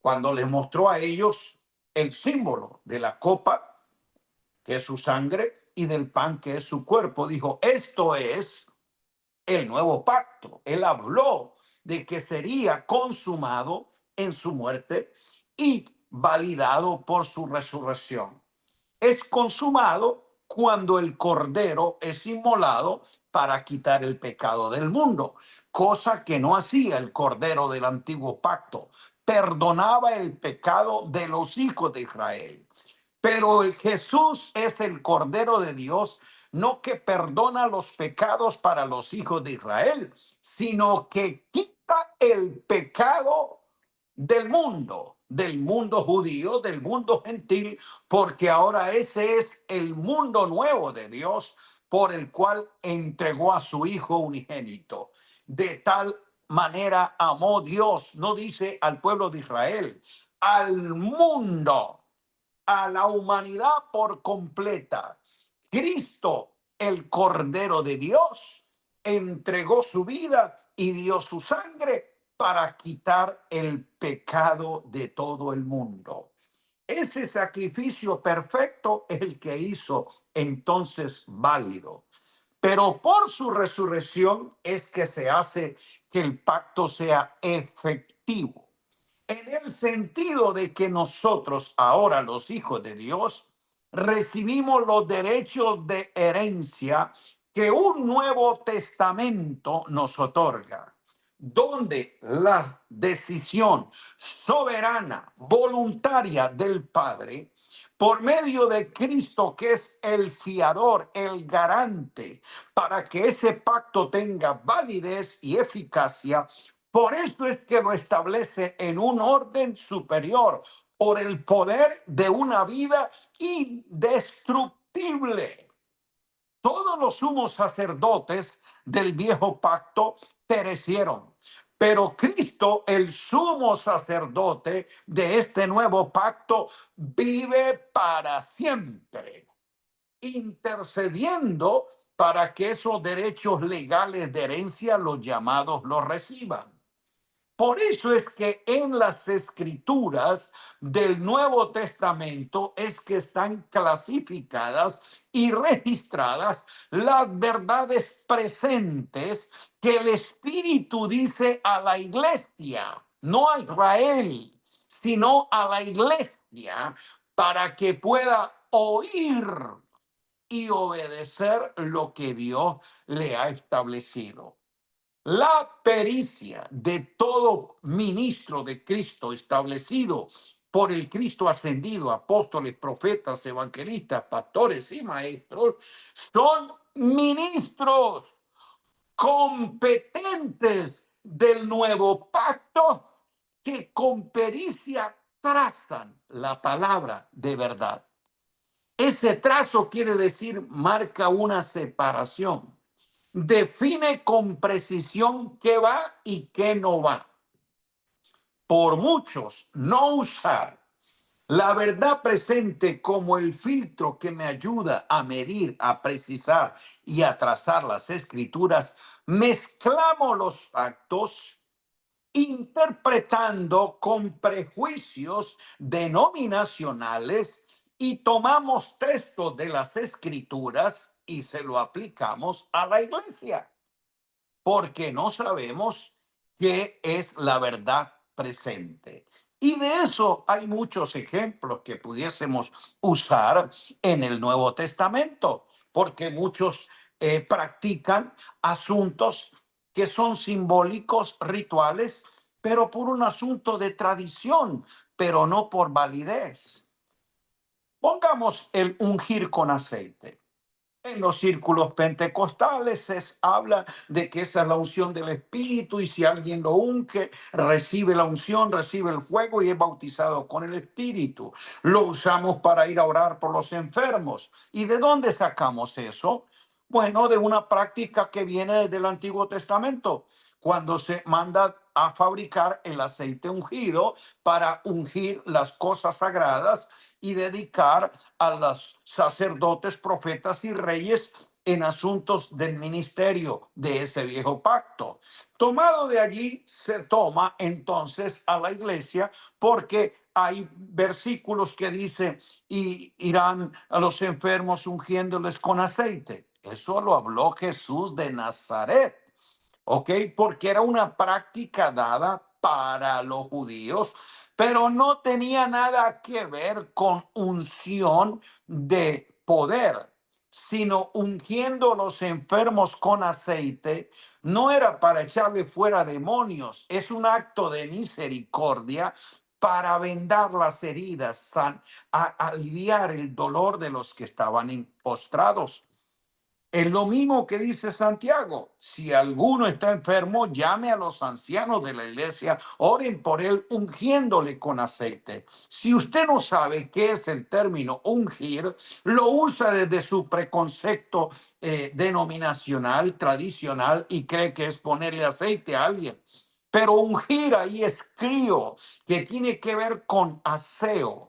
cuando les mostró a ellos el símbolo de la copa, que es su sangre, y del pan, que es su cuerpo. Dijo, esto es el nuevo pacto. Él habló de que sería consumado en su muerte y validado por su resurrección. Es consumado cuando el cordero es inmolado para quitar el pecado del mundo, cosa que no hacía el cordero del antiguo pacto. Perdonaba el pecado de los hijos de Israel. Pero el Jesús es el Cordero de Dios, no que perdona los pecados para los hijos de Israel, sino que quita el pecado del mundo judío, del mundo gentil, porque ahora ese es el mundo nuevo de Dios, por el cual entregó a su Hijo unigénito. De tal manera amó Dios, no dice al pueblo de Israel, al mundo, a la humanidad por completa. Cristo, el Cordero de Dios, entregó su vida y dio su sangre para quitar el pecado de todo el mundo. Ese sacrificio perfecto es el que hizo entonces válido. Pero por su resurrección es que se hace que el pacto sea efectivo, en el sentido de que nosotros, ahora los hijos de Dios, recibimos los derechos de herencia que un nuevo testamento nos otorga, donde la decisión soberana, voluntaria del Padre, por medio de Cristo, que es el fiador, el garante, para que ese pacto tenga validez y eficacia. Por eso es que lo establece en un orden superior, por el poder de una vida indestructible. Todos los sumos sacerdotes del viejo pacto perecieron, pero Cristo, el sumo sacerdote de este nuevo pacto, vive para siempre, intercediendo para que esos derechos legales de herencia, los llamados, los reciban. Por eso es que en las escrituras del Nuevo Testamento es que están clasificadas y registradas las verdades presentes que el Espíritu dice a la iglesia, no a Israel, sino a la iglesia, para que pueda oír y obedecer lo que Dios le ha establecido. La pericia de todo ministro de Cristo establecido por el Cristo ascendido, apóstoles, profetas, evangelistas, pastores y maestros, son ministros competentes del nuevo pacto que con pericia trazan la palabra de verdad. Ese trazo quiere decir marca una separación, define con precisión qué va y qué no va. Por muchos, no usar la verdad presente como el filtro que me ayuda a medir, a precisar y a trazar las escrituras, mezclamos los actos interpretando con prejuicios denominacionales y tomamos textos de las escrituras y se lo aplicamos a la iglesia, porque no sabemos qué es la verdad presente. Y de eso hay muchos ejemplos que pudiésemos usar en el Nuevo Testamento, porque muchos practican asuntos que son simbólicos, rituales, pero por un asunto de tradición, pero no por validez. Pongamos el ungir con aceite. En los círculos pentecostales se habla de que esa es la unción del Espíritu y si alguien lo unge, recibe la unción, recibe el fuego y es bautizado con el Espíritu. Lo usamos para ir a orar por los enfermos. ¿Y de dónde sacamos eso? Bueno, de una práctica que viene desde el Antiguo Testamento, cuando se manda a fabricar el aceite ungido para ungir las cosas sagradas y dedicar a los sacerdotes, profetas y reyes en asuntos del ministerio de ese viejo pacto. Tomado de allí, se toma entonces a la iglesia porque hay versículos que dicen y irán a los enfermos ungiéndoles con aceite. Eso lo habló Jesús de Nazaret. ¿Ok? Porque era una práctica dada para los judíos, pero no tenía nada que ver con unción de poder, sino ungiendo a los enfermos con aceite. No era para echarle fuera demonios, es un acto de misericordia para vendar las heridas, aliviar el dolor de los que estaban postrados. Es lo mismo que dice Santiago. Si alguno está enfermo, llame a los ancianos de la iglesia, oren por él, ungiéndole con aceite. Si usted no sabe qué es el término ungir, lo usa desde su preconcepto denominacional, tradicional, y cree que es ponerle aceite a alguien. Pero ungir ahí es crío, que tiene que ver con aseo.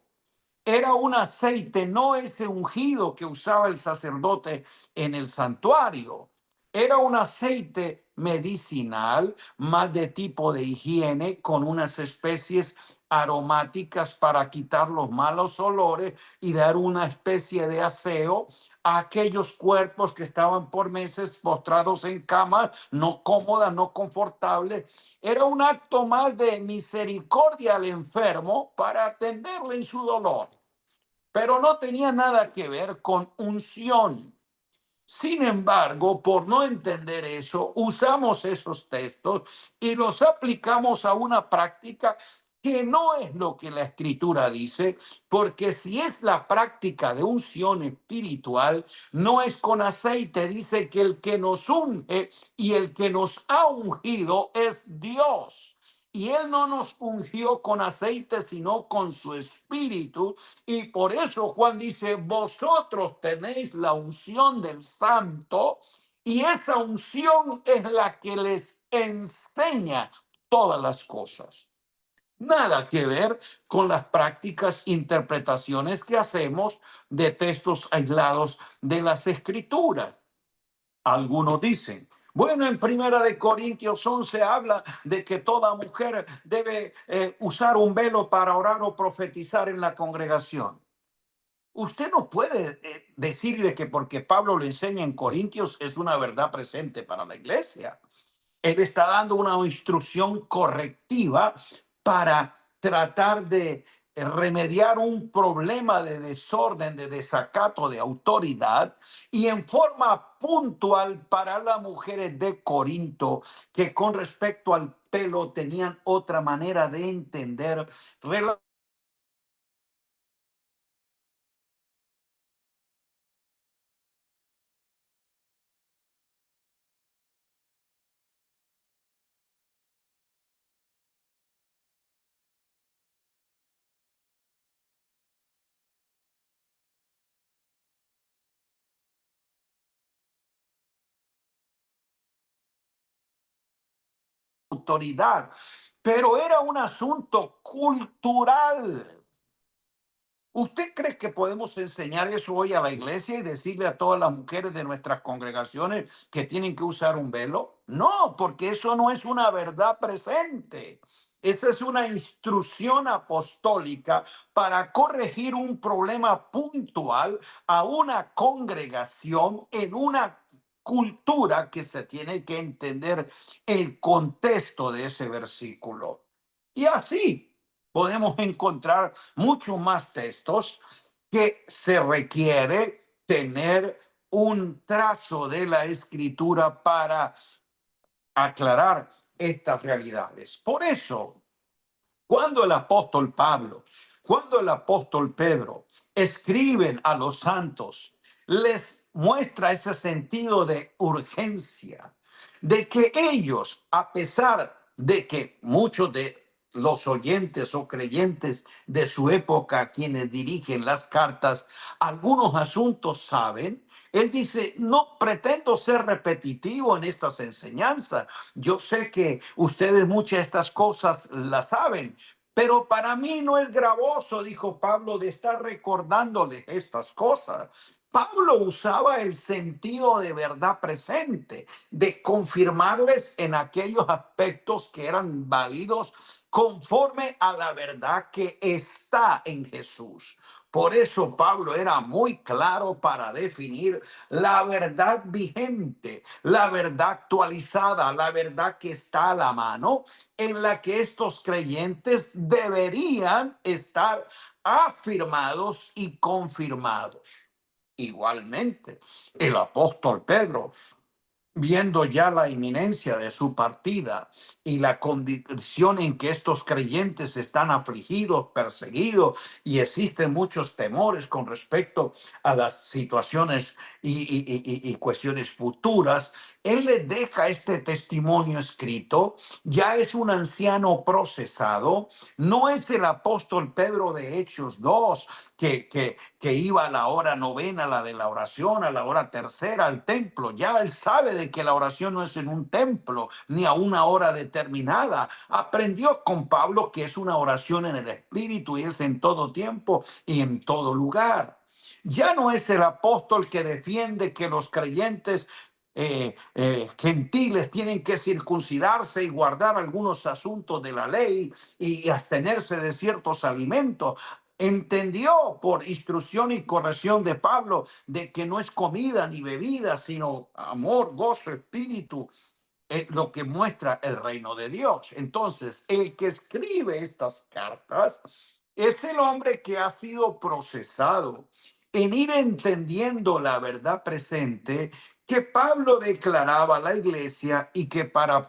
Era un aceite, no ese ungido que usaba el sacerdote en el santuario. Era un aceite medicinal, más de tipo de higiene, con unas especies aromáticas para quitar los malos olores y dar una especie de aseo a aquellos cuerpos que estaban por meses postrados en camas, no cómodas, no confortables. Era un acto más de misericordia al enfermo para atenderle en su dolor, pero no tenía nada que ver con unción. Sin embargo, por no entender eso, usamos esos textos y los aplicamos a una práctica que no es lo que la Escritura dice, porque si es la práctica de unción espiritual, no es con aceite. Dice que el que nos unge y el que nos ha ungido es Dios. Y Él no nos ungió con aceite, sino con su espíritu. Y por eso Juan dice, vosotros tenéis la unción del Santo, y esa unción es la que les enseña todas las cosas. Nada que ver con las prácticas interpretaciones que hacemos de textos aislados de las Escrituras. Algunos dicen, bueno, en Primera de Corintios 11 habla de que toda mujer debe usar un velo para orar o profetizar en la congregación. Usted no puede decir de que porque Pablo lo enseña en Corintios es una verdad presente para la iglesia. Él está dando una instrucción correctiva para tratar de remediar un problema de desorden, de desacato de autoridad, y en forma puntual para las mujeres de Corinto, que con respecto al pelo tenían otra manera de entender autoridad, pero era un asunto cultural. ¿Usted cree que podemos enseñar eso hoy a la iglesia y decirle a todas las mujeres de nuestras congregaciones que tienen que usar un velo? No, porque eso no es una verdad presente. Esa es una instrucción apostólica para corregir un problema puntual a una congregación en una cultura que se tiene que entender el contexto de ese versículo. Y así podemos encontrar muchos más textos que se requiere tener un trazo de la escritura para aclarar estas realidades. Por eso, cuando el apóstol Pablo, cuando el apóstol Pedro escriben a los santos, les muestra ese sentido de urgencia, de que ellos, a pesar de que muchos de los oyentes o creyentes de su época, quienes dirigen las cartas, algunos asuntos saben, él dice, no pretendo ser repetitivo en estas enseñanzas. Yo sé que ustedes muchas de estas cosas las saben, pero para mí no es gravoso, dijo Pablo, de estar recordándoles estas cosas. Pablo usaba el sentido de verdad presente, de confirmarles en aquellos aspectos que eran válidos conforme a la verdad que está en Jesús. Por eso Pablo era muy claro para definir la verdad vigente, la verdad actualizada, la verdad que está a la mano, en la que estos creyentes deberían estar afirmados y confirmados. Igualmente, el apóstol Pedro, viendo ya la inminencia de su partida y la condición en que estos creyentes están afligidos, perseguidos, y existen muchos temores con respecto a las situaciones y cuestiones futuras, él les deja este testimonio escrito. Ya es un anciano procesado, no es el apóstol Pedro de Hechos 2 que iba a la hora novena, la de la oración, a la hora tercera al templo. Ya él sabe de que la oración no es en un templo ni a una hora determinada. Aprendió con Pablo que es una oración en el Espíritu y es en todo tiempo y en todo lugar. Ya no es el apóstol que defiende que los creyentes gentiles tienen que circuncidarse y guardar algunos asuntos de la ley y abstenerse de ciertos alimentos. Entendió por instrucción y corrección de Pablo de que no es comida ni bebida, sino amor, gozo, espíritu, lo que muestra el reino de Dios. Entonces, el que escribe estas cartas es el hombre que ha sido procesado en ir entendiendo la verdad presente que Pablo declaraba a la iglesia y que para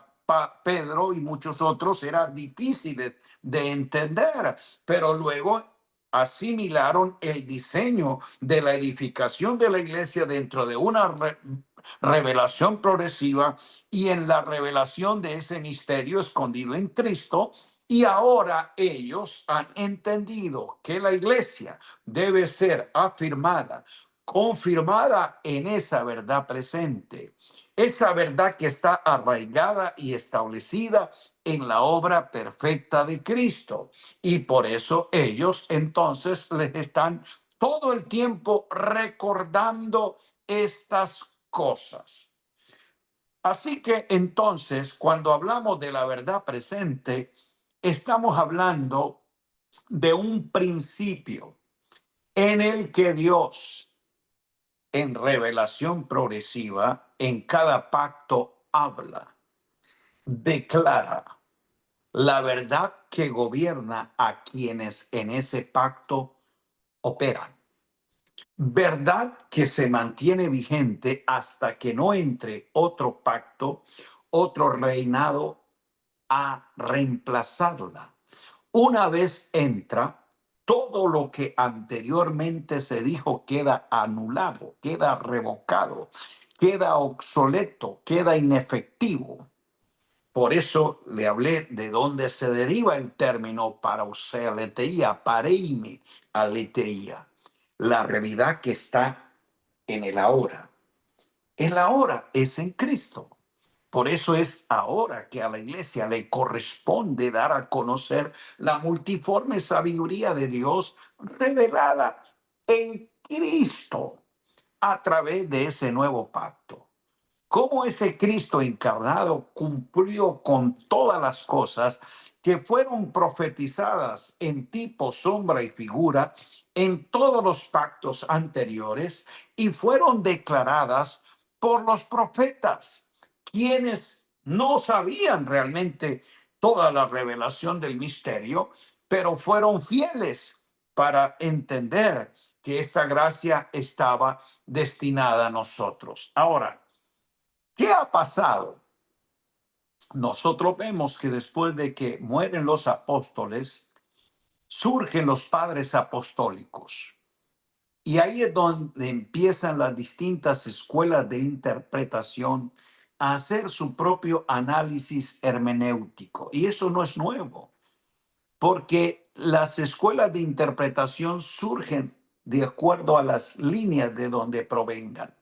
Pedro y muchos otros era difícil de entender, pero luego asimilaron el diseño de la edificación de la iglesia dentro de una revelación progresiva y en la revelación de ese misterio escondido en Cristo. Y ahora ellos han entendido que la iglesia debe ser afirmada, confirmada en esa verdad presente, esa verdad que está arraigada y establecida en la obra perfecta de Cristo. Y por eso ellos entonces les están todo el tiempo recordando estas cosas. Así que entonces, cuando hablamos de la verdad presente, estamos hablando de un principio en el que Dios, en revelación progresiva, en cada pacto habla, declara, la verdad que gobierna a quienes en ese pacto operan. Verdad que se mantiene vigente hasta que no entre otro pacto, otro reinado a reemplazarla. Una vez entra, todo lo que anteriormente se dijo queda anulado, queda revocado, queda obsoleto, queda inefectivo. Por eso le hablé de dónde se deriva el término parausealetheia, pareime aletheia, la realidad que está en el ahora. El ahora es en Cristo. Por eso es ahora que a la iglesia le corresponde dar a conocer la multiforme sabiduría de Dios revelada en Cristo a través de ese nuevo pacto. Cómo ese Cristo encarnado cumplió con todas las cosas que fueron profetizadas en tipo, sombra y figura en todos los pactos anteriores y fueron declaradas por los profetas, quienes no sabían realmente toda la revelación del misterio, pero fueron fieles para entender que esta gracia estaba destinada a nosotros. Ahora, ¿qué ha pasado? Nosotros vemos que después de que mueren los apóstoles, surgen los padres apostólicos. Y ahí es donde empiezan las distintas escuelas de interpretación a hacer su propio análisis hermenéutico. Y eso no es nuevo, porque las escuelas de interpretación surgen de acuerdo a las líneas de donde provengan.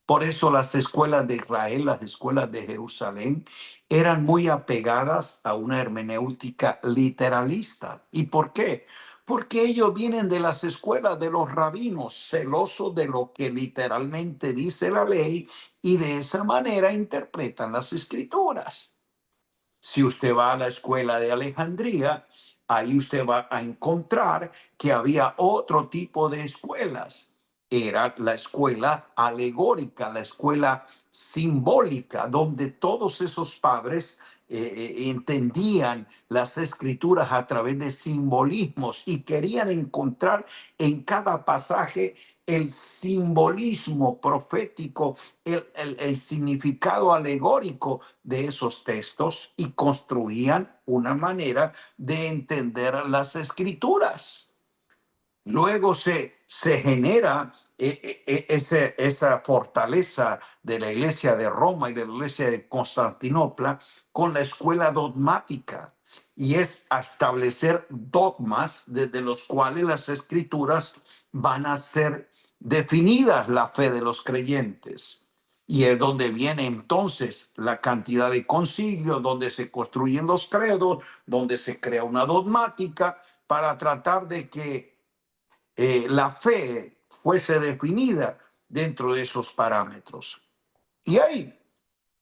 Por eso las escuelas de Israel, las escuelas de Jerusalén, eran muy apegadas a una hermenéutica literalista. ¿Y por qué? Porque ellos vienen de las escuelas de los rabinos, celosos de lo que literalmente dice la ley y de esa manera interpretan las escrituras. Si usted va a la escuela de Alejandría, ahí usted va a encontrar que había otro tipo de escuelas. Era la escuela alegórica, la escuela simbólica, donde todos esos padres entendían las escrituras a través de simbolismos y querían encontrar en cada pasaje el simbolismo profético, el significado alegórico de esos textos y construían una manera de entender las escrituras. Luego se genera esa fortaleza de la iglesia de Roma y de la iglesia de Constantinopla con la escuela dogmática. Y es a establecer dogmas desde los cuales las escrituras van a ser definidas la fe de los creyentes. Y es donde viene entonces la cantidad de concilios, donde se construyen los credos, donde se crea una dogmática para tratar de que la fe fuese definida dentro de esos parámetros. Y ahí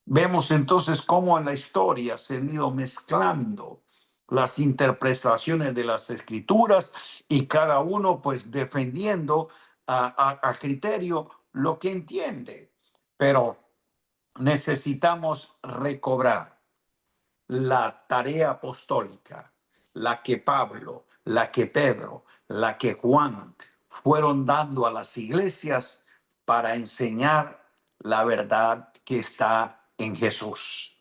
vemos entonces cómo en la historia se han ido mezclando las interpretaciones de las escrituras y cada uno pues defendiendo a criterio lo que entiende. Pero necesitamos recobrar la tarea apostólica, la que Pablo, la que Pedro, la que Juan fueron dando a las iglesias para enseñar la verdad que está en Jesús.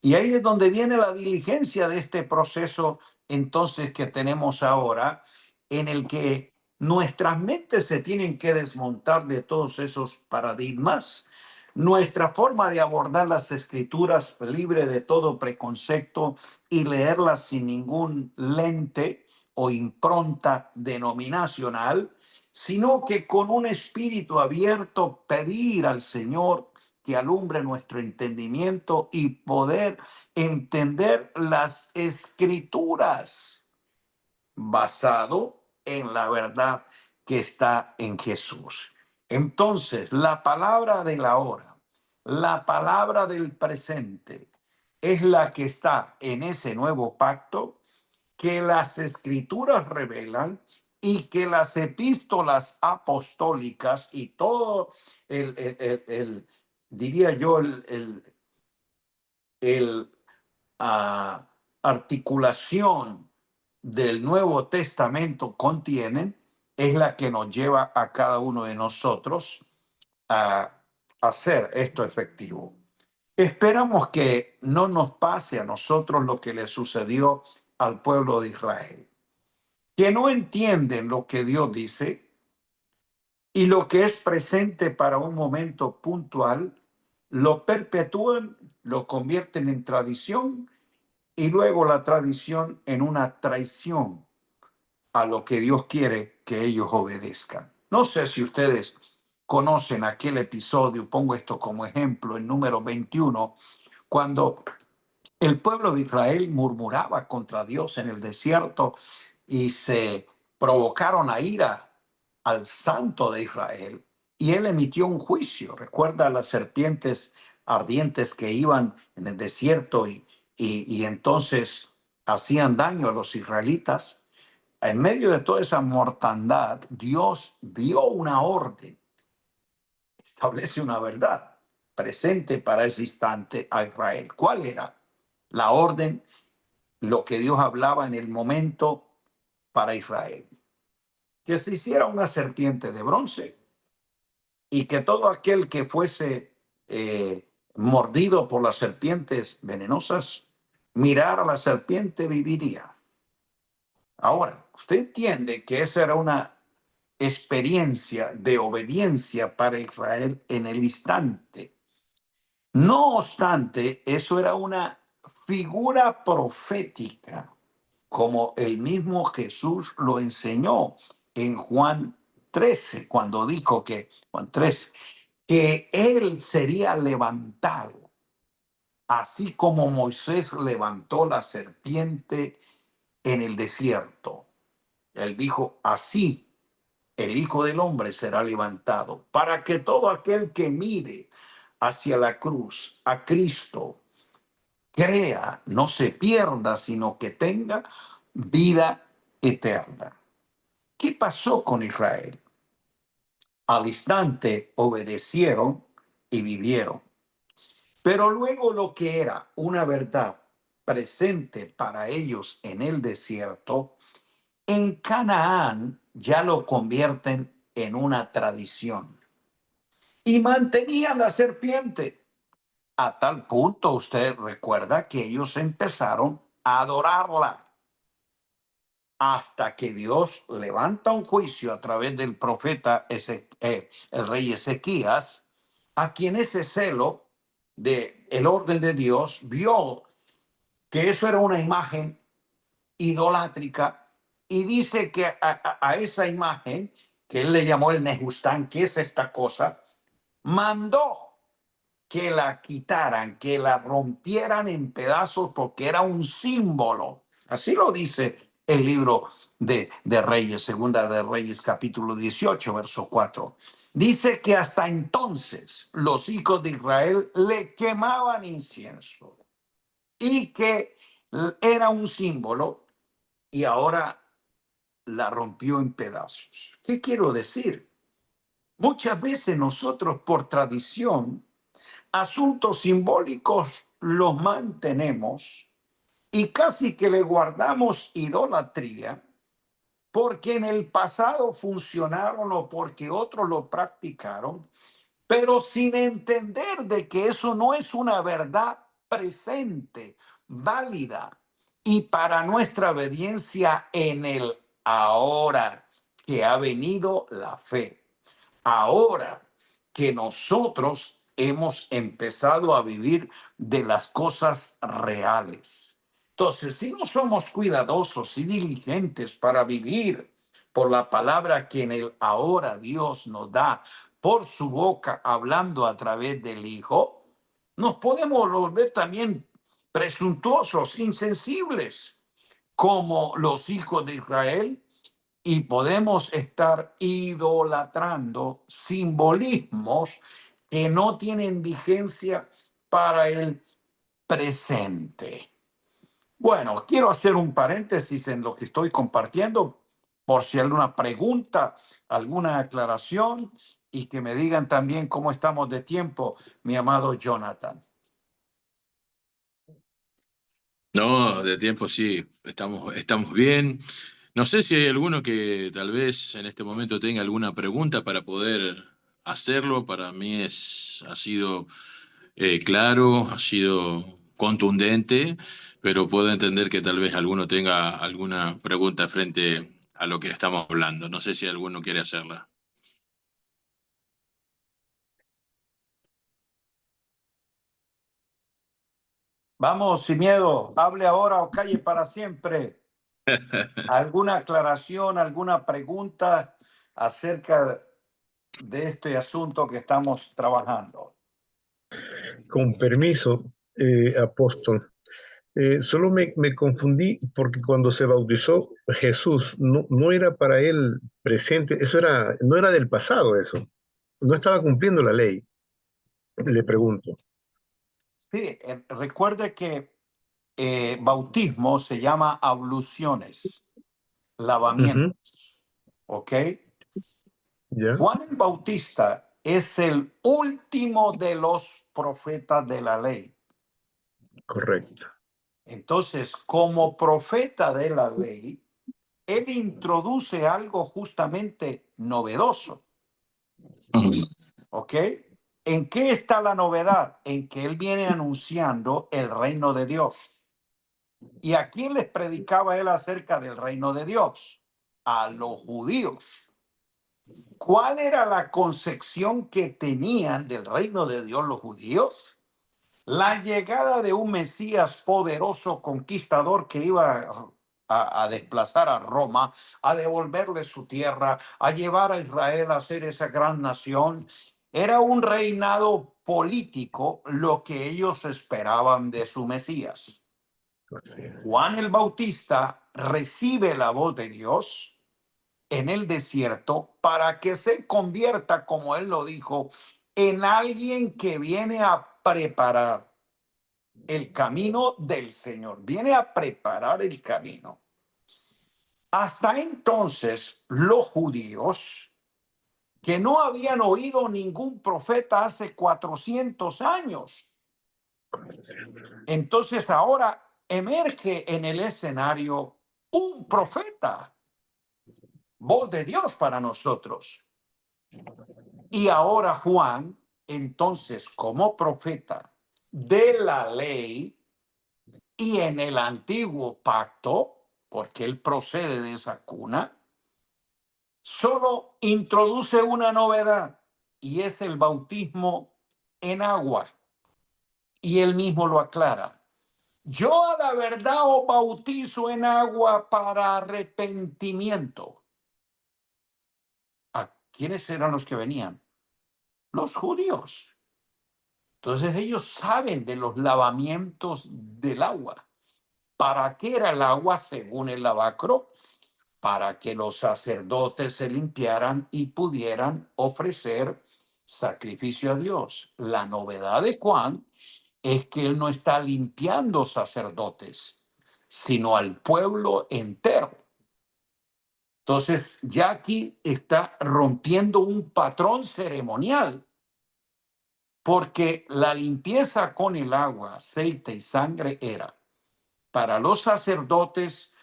Y ahí es donde viene la diligencia de este proceso entonces que tenemos ahora, en el que nuestras mentes se tienen que desmontar de todos esos paradigmas. Nuestra forma de abordar las escrituras libre de todo preconcepto y leerlas sin ningún lente o impronta denominacional, sino que con un espíritu abierto pedir al Señor que alumbre nuestro entendimiento y poder entender las escrituras basado en la verdad que está en Jesús. Entonces, la palabra de la hora, la palabra del presente, es la que está en ese nuevo pacto que las escrituras revelan y que las epístolas apostólicas y todo diría yo, el articulación del Nuevo Testamento contienen es la que nos lleva a cada uno de nosotros a hacer esto efectivo. Esperamos que no nos pase a nosotros lo que le sucedió al pueblo de Israel, que no entienden lo que Dios dice y lo que es presente para un momento puntual, lo perpetúan, lo convierten en tradición y luego la tradición en una traición a lo que Dios quiere que ellos obedezcan. No sé si ustedes conocen aquel episodio, pongo esto como ejemplo, en número 21, cuando el pueblo de Israel murmuraba contra Dios en el desierto y se provocaron a ira al santo de Israel y él emitió un juicio. Recuerda las serpientes ardientes que iban en el desierto y entonces hacían daño a los israelitas. En medio de toda esa mortandad, Dios dio una orden, establece una verdad presente para ese instante a Israel. ¿Cuál era la orden? Lo que Dios hablaba en el momento para Israel. Que se hiciera una serpiente de bronce y que todo aquel que fuese mordido por las serpientes venenosas, mirara a la serpiente, viviría. Ahora, usted entiende que esa era una experiencia de obediencia para Israel en el instante. No obstante, eso era una figura profética, como el mismo Jesús lo enseñó en Juan 13, cuando dijo que, Juan 13, que él sería levantado, así como Moisés levantó la serpiente en el desierto. Él dijo, así el Hijo del Hombre será levantado, para que todo aquel que mire hacia la cruz, a Cristo, crea, no se pierda, sino que tenga vida eterna. ¿Qué pasó con Israel? Al instante obedecieron y vivieron. Pero luego lo que era una verdad presente para ellos en el desierto, en Canaán ya lo convierten en una tradición. Y mantenían la serpiente. A tal punto, usted recuerda que ellos empezaron a adorarla. Hasta que Dios levanta un juicio a través del profeta el rey Ezequías, a quien ese celo de el orden de Dios vio que eso era una imagen idolátrica y dice que a esa imagen que él le llamó el Nehustán, que es esta cosa, mandó que la quitaran, que la rompieran en pedazos porque era un símbolo. Así lo dice el libro de Reyes, Segunda de Reyes, capítulo 18, verso 4. Dice que hasta entonces los hijos de Israel le quemaban incienso y que era un símbolo y ahora la rompió en pedazos. ¿Qué quiero decir? Muchas veces nosotros por tradición asuntos simbólicos los mantenemos y casi que le guardamos idolatría porque en el pasado funcionaron o porque otros lo practicaron, pero sin entender de que eso no es una verdad presente, válida y para nuestra obediencia en el ahora que ha venido la fe. Ahora que nosotros hemos empezado a vivir de las cosas reales. Entonces, si no somos cuidadosos y diligentes para vivir por la palabra que en el ahora Dios nos da por su boca, hablando a través del Hijo, nos podemos volver también presuntuosos, insensibles, como los hijos de Israel, y podemos estar idolatrando simbolismos que no tienen vigencia para el presente. Bueno, quiero hacer un paréntesis en lo que estoy compartiendo por si hay alguna pregunta, alguna aclaración y que me digan también cómo estamos de tiempo, mi amado Jonathan. No, de tiempo sí, estamos bien. No sé si hay alguno que tal vez en este momento tenga alguna pregunta para poder hacerlo. Para mí ha sido claro, ha sido contundente, pero puedo entender que tal vez alguno tenga alguna pregunta frente a lo que estamos hablando. No sé si alguno quiere hacerla. Vamos, sin miedo, hable ahora o calle para siempre. ¿Alguna aclaración, alguna pregunta acerca de este asunto que estamos trabajando? Con permiso, apóstol. Solo me confundí porque cuando se bautizó Jesús, no era para él presente, no era del pasado eso, no estaba cumpliendo la ley, le pregunto. Sí, recuerde que bautismo se llama abluciones, lavamiento, Ujú, ¿ok? ya, Juan el Bautista es el último de los profetas de la ley. correcto. Entonces, como profeta de la ley, él introduce algo justamente novedoso, ¿ok? ¿En qué está la novedad? En que él viene anunciando el reino de Dios. ¿Y a quién les predicaba él acerca del reino de Dios? A los judíos. ¿Cuál era la concepción que tenían del reino de Dios los judíos? La llegada de un Mesías poderoso, conquistador que iba a desplazar a Roma, a devolverle su tierra, a llevar a Israel a ser esa gran nación. Era un reinado político lo que ellos esperaban de su Mesías. Así es. Juan el Bautista recibe la voz de Dios en el desierto para que se convierta, como él lo dijo, en alguien que viene a preparar el camino del Señor, viene a preparar el camino. Hasta entonces, los judíos, que no habían oído ningún profeta hace 400 años, entonces ahora emerge en el escenario un profeta, voz de Dios para nosotros. Y ahora Juan, entonces, como profeta de la ley y en el antiguo pacto, porque él procede de esa cuna, solo introduce una novedad y es el bautismo en agua. Y él mismo lo aclara. Yo a la verdad os bautizo en agua para arrepentimiento. ¿A quiénes eran los que venían? Los judíos. Entonces ellos saben de los lavamientos del agua. ¿Para qué era el agua según el lavacro? Para que los sacerdotes se limpiaran y pudieran ofrecer sacrificio a Dios. La novedad de Juan es que él no está limpiando sacerdotes, sino al pueblo entero. Entonces, ya aquí está rompiendo un patrón ceremonial, porque la limpieza con el agua, aceite y sangre era para los sacerdotes,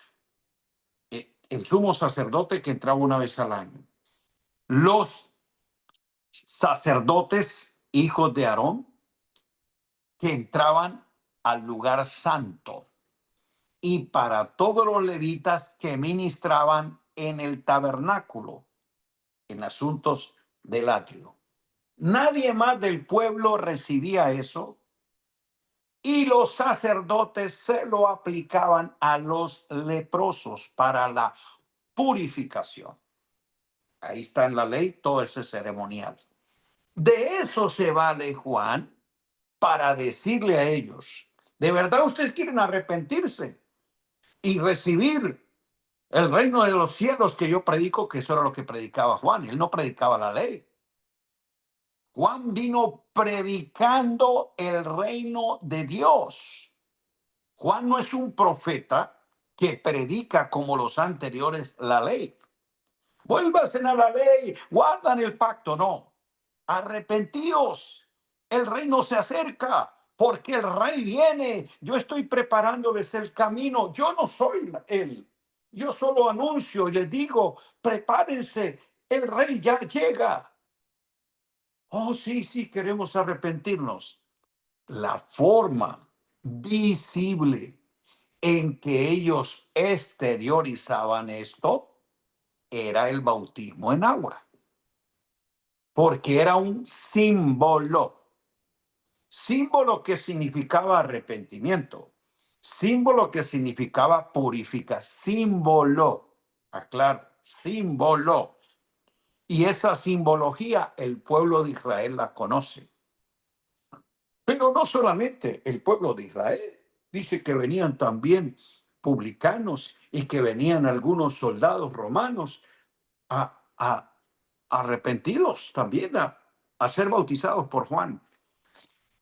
el sumo sacerdote que entraba una vez al año. Los sacerdotes, hijos de Aarón, que entraban al lugar santo. Y para todos los levitas que ministraban en el tabernáculo, en asuntos del atrio. Nadie más del pueblo recibía eso y los sacerdotes se lo aplicaban a los leprosos para la purificación. Ahí está en la ley todo ese ceremonial. De eso se vale Juan para decirle a ellos, ¿de verdad ustedes quieren arrepentirse y recibir el reino de los cielos que yo predico? Que eso era lo que predicaba Juan. Él no predicaba la ley. Juan vino predicando el reino de Dios. Juan no es un profeta que predica como los anteriores la ley. Vuélvanse a la ley, guardan el pacto. No, arrepentíos. El reino se acerca. porque el rey viene. Yo estoy preparándoles el camino. Yo no soy él. Yo solo anuncio y les digo, prepárense, el rey ya llega. Oh, sí, sí, queremos arrepentirnos. La forma visible en que ellos exteriorizaban esto era el bautismo en agua, porque era un símbolo que significaba arrepentimiento, símbolo que significaba purificación, aclaro, símbolo. Y esa simbología el pueblo de Israel la conoce. Pero no solamente el pueblo de Israel, dice que venían también publicanos y que venían algunos soldados romanos a arrepentidos también, a ser bautizados por Juan.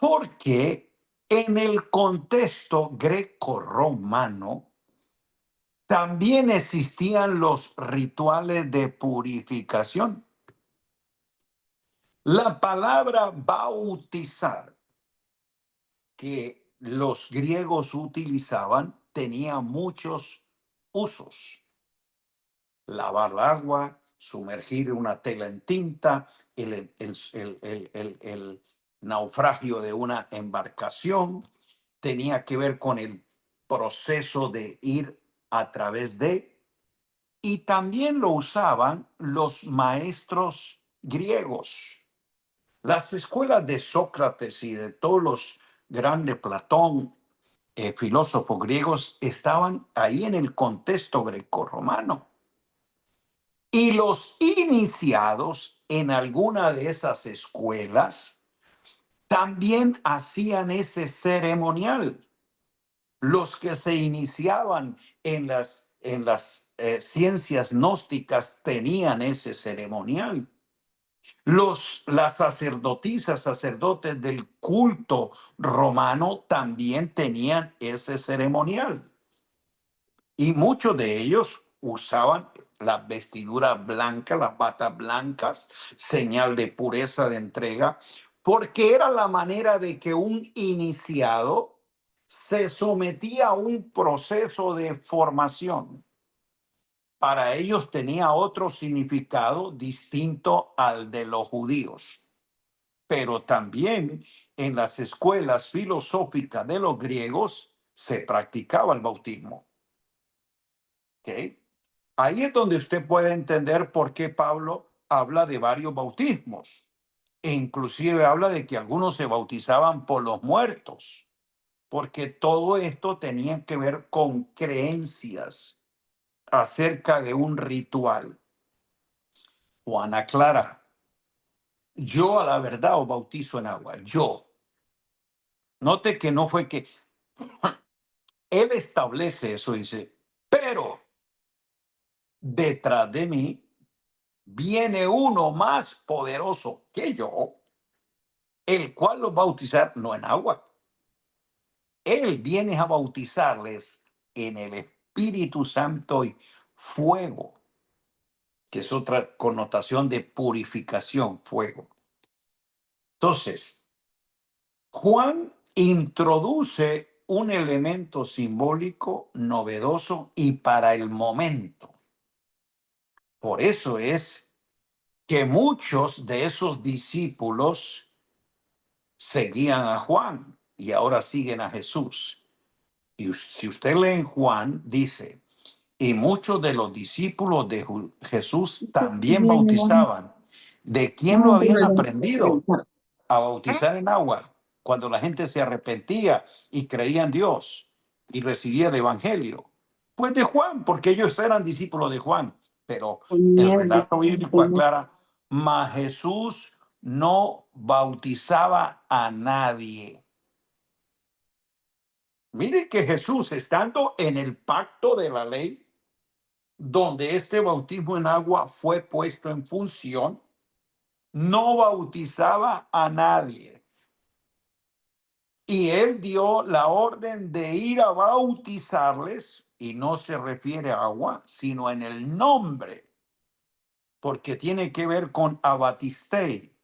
Porque en el contexto greco-romano también existían los rituales de purificación. La palabra bautizar que los griegos utilizaban tenía muchos usos. Lavar el agua, sumergir una tela en tinta, el naufragio de una embarcación, tenía que ver con el proceso de ir a través de, y también lo usaban los maestros griegos. Las escuelas de Sócrates y de todos los grandes Platón, filósofos griegos, estaban ahí en el contexto grecorromano. Y los iniciados en alguna de esas escuelas también hacían ese ceremonial. Los que se iniciaban en las ciencias gnósticas tenían ese ceremonial. Las sacerdotisas, sacerdotes del culto romano también tenían ese ceremonial. Y muchos de ellos usaban las vestiduras blancas, las batas blancas, señal de pureza de entrega, porque era la manera de que un iniciado se sometía a un proceso de formación. Para ellos tenía otro significado distinto al de los judíos. Pero también en las escuelas filosóficas de los griegos se practicaba el bautismo. ¿Okay? Ahí es donde usted puede entender por qué Pablo habla de varios bautismos. E inclusive habla de que algunos se bautizaban por los muertos, porque todo esto tenía que ver con creencias acerca de un ritual. Juana Clara, yo a la verdad os bautizo en agua, yo. Note que no fue que él establece eso, dice, pero detrás de mí viene uno más poderoso que yo, el cual los bautizar no en agua. Él viene a bautizarles en el Espíritu Santo y fuego, que es otra connotación de purificación, fuego. Entonces, Juan introduce un elemento simbólico novedoso y para el momento. Por eso es que muchos de esos discípulos seguían a Juan y ahora siguen a Jesús. Y si usted lee en Juan, dice, y muchos de los discípulos de Jesús también bautizaban. ¿De quién lo habían aprendido? A bautizar en agua, cuando la gente se arrepentía y creía en Dios y recibía el evangelio. Pues de Juan, porque ellos eran discípulos de Juan. Pero el relato bíblico aclara, mas Jesús no bautizaba a nadie. Mire que Jesús, estando en el pacto de la ley, donde este bautismo en agua fue puesto en función, no bautizaba a nadie. Y él dio la orden de ir a bautizarles, y no se refiere a agua, sino en el nombre, porque tiene que ver con abatistei.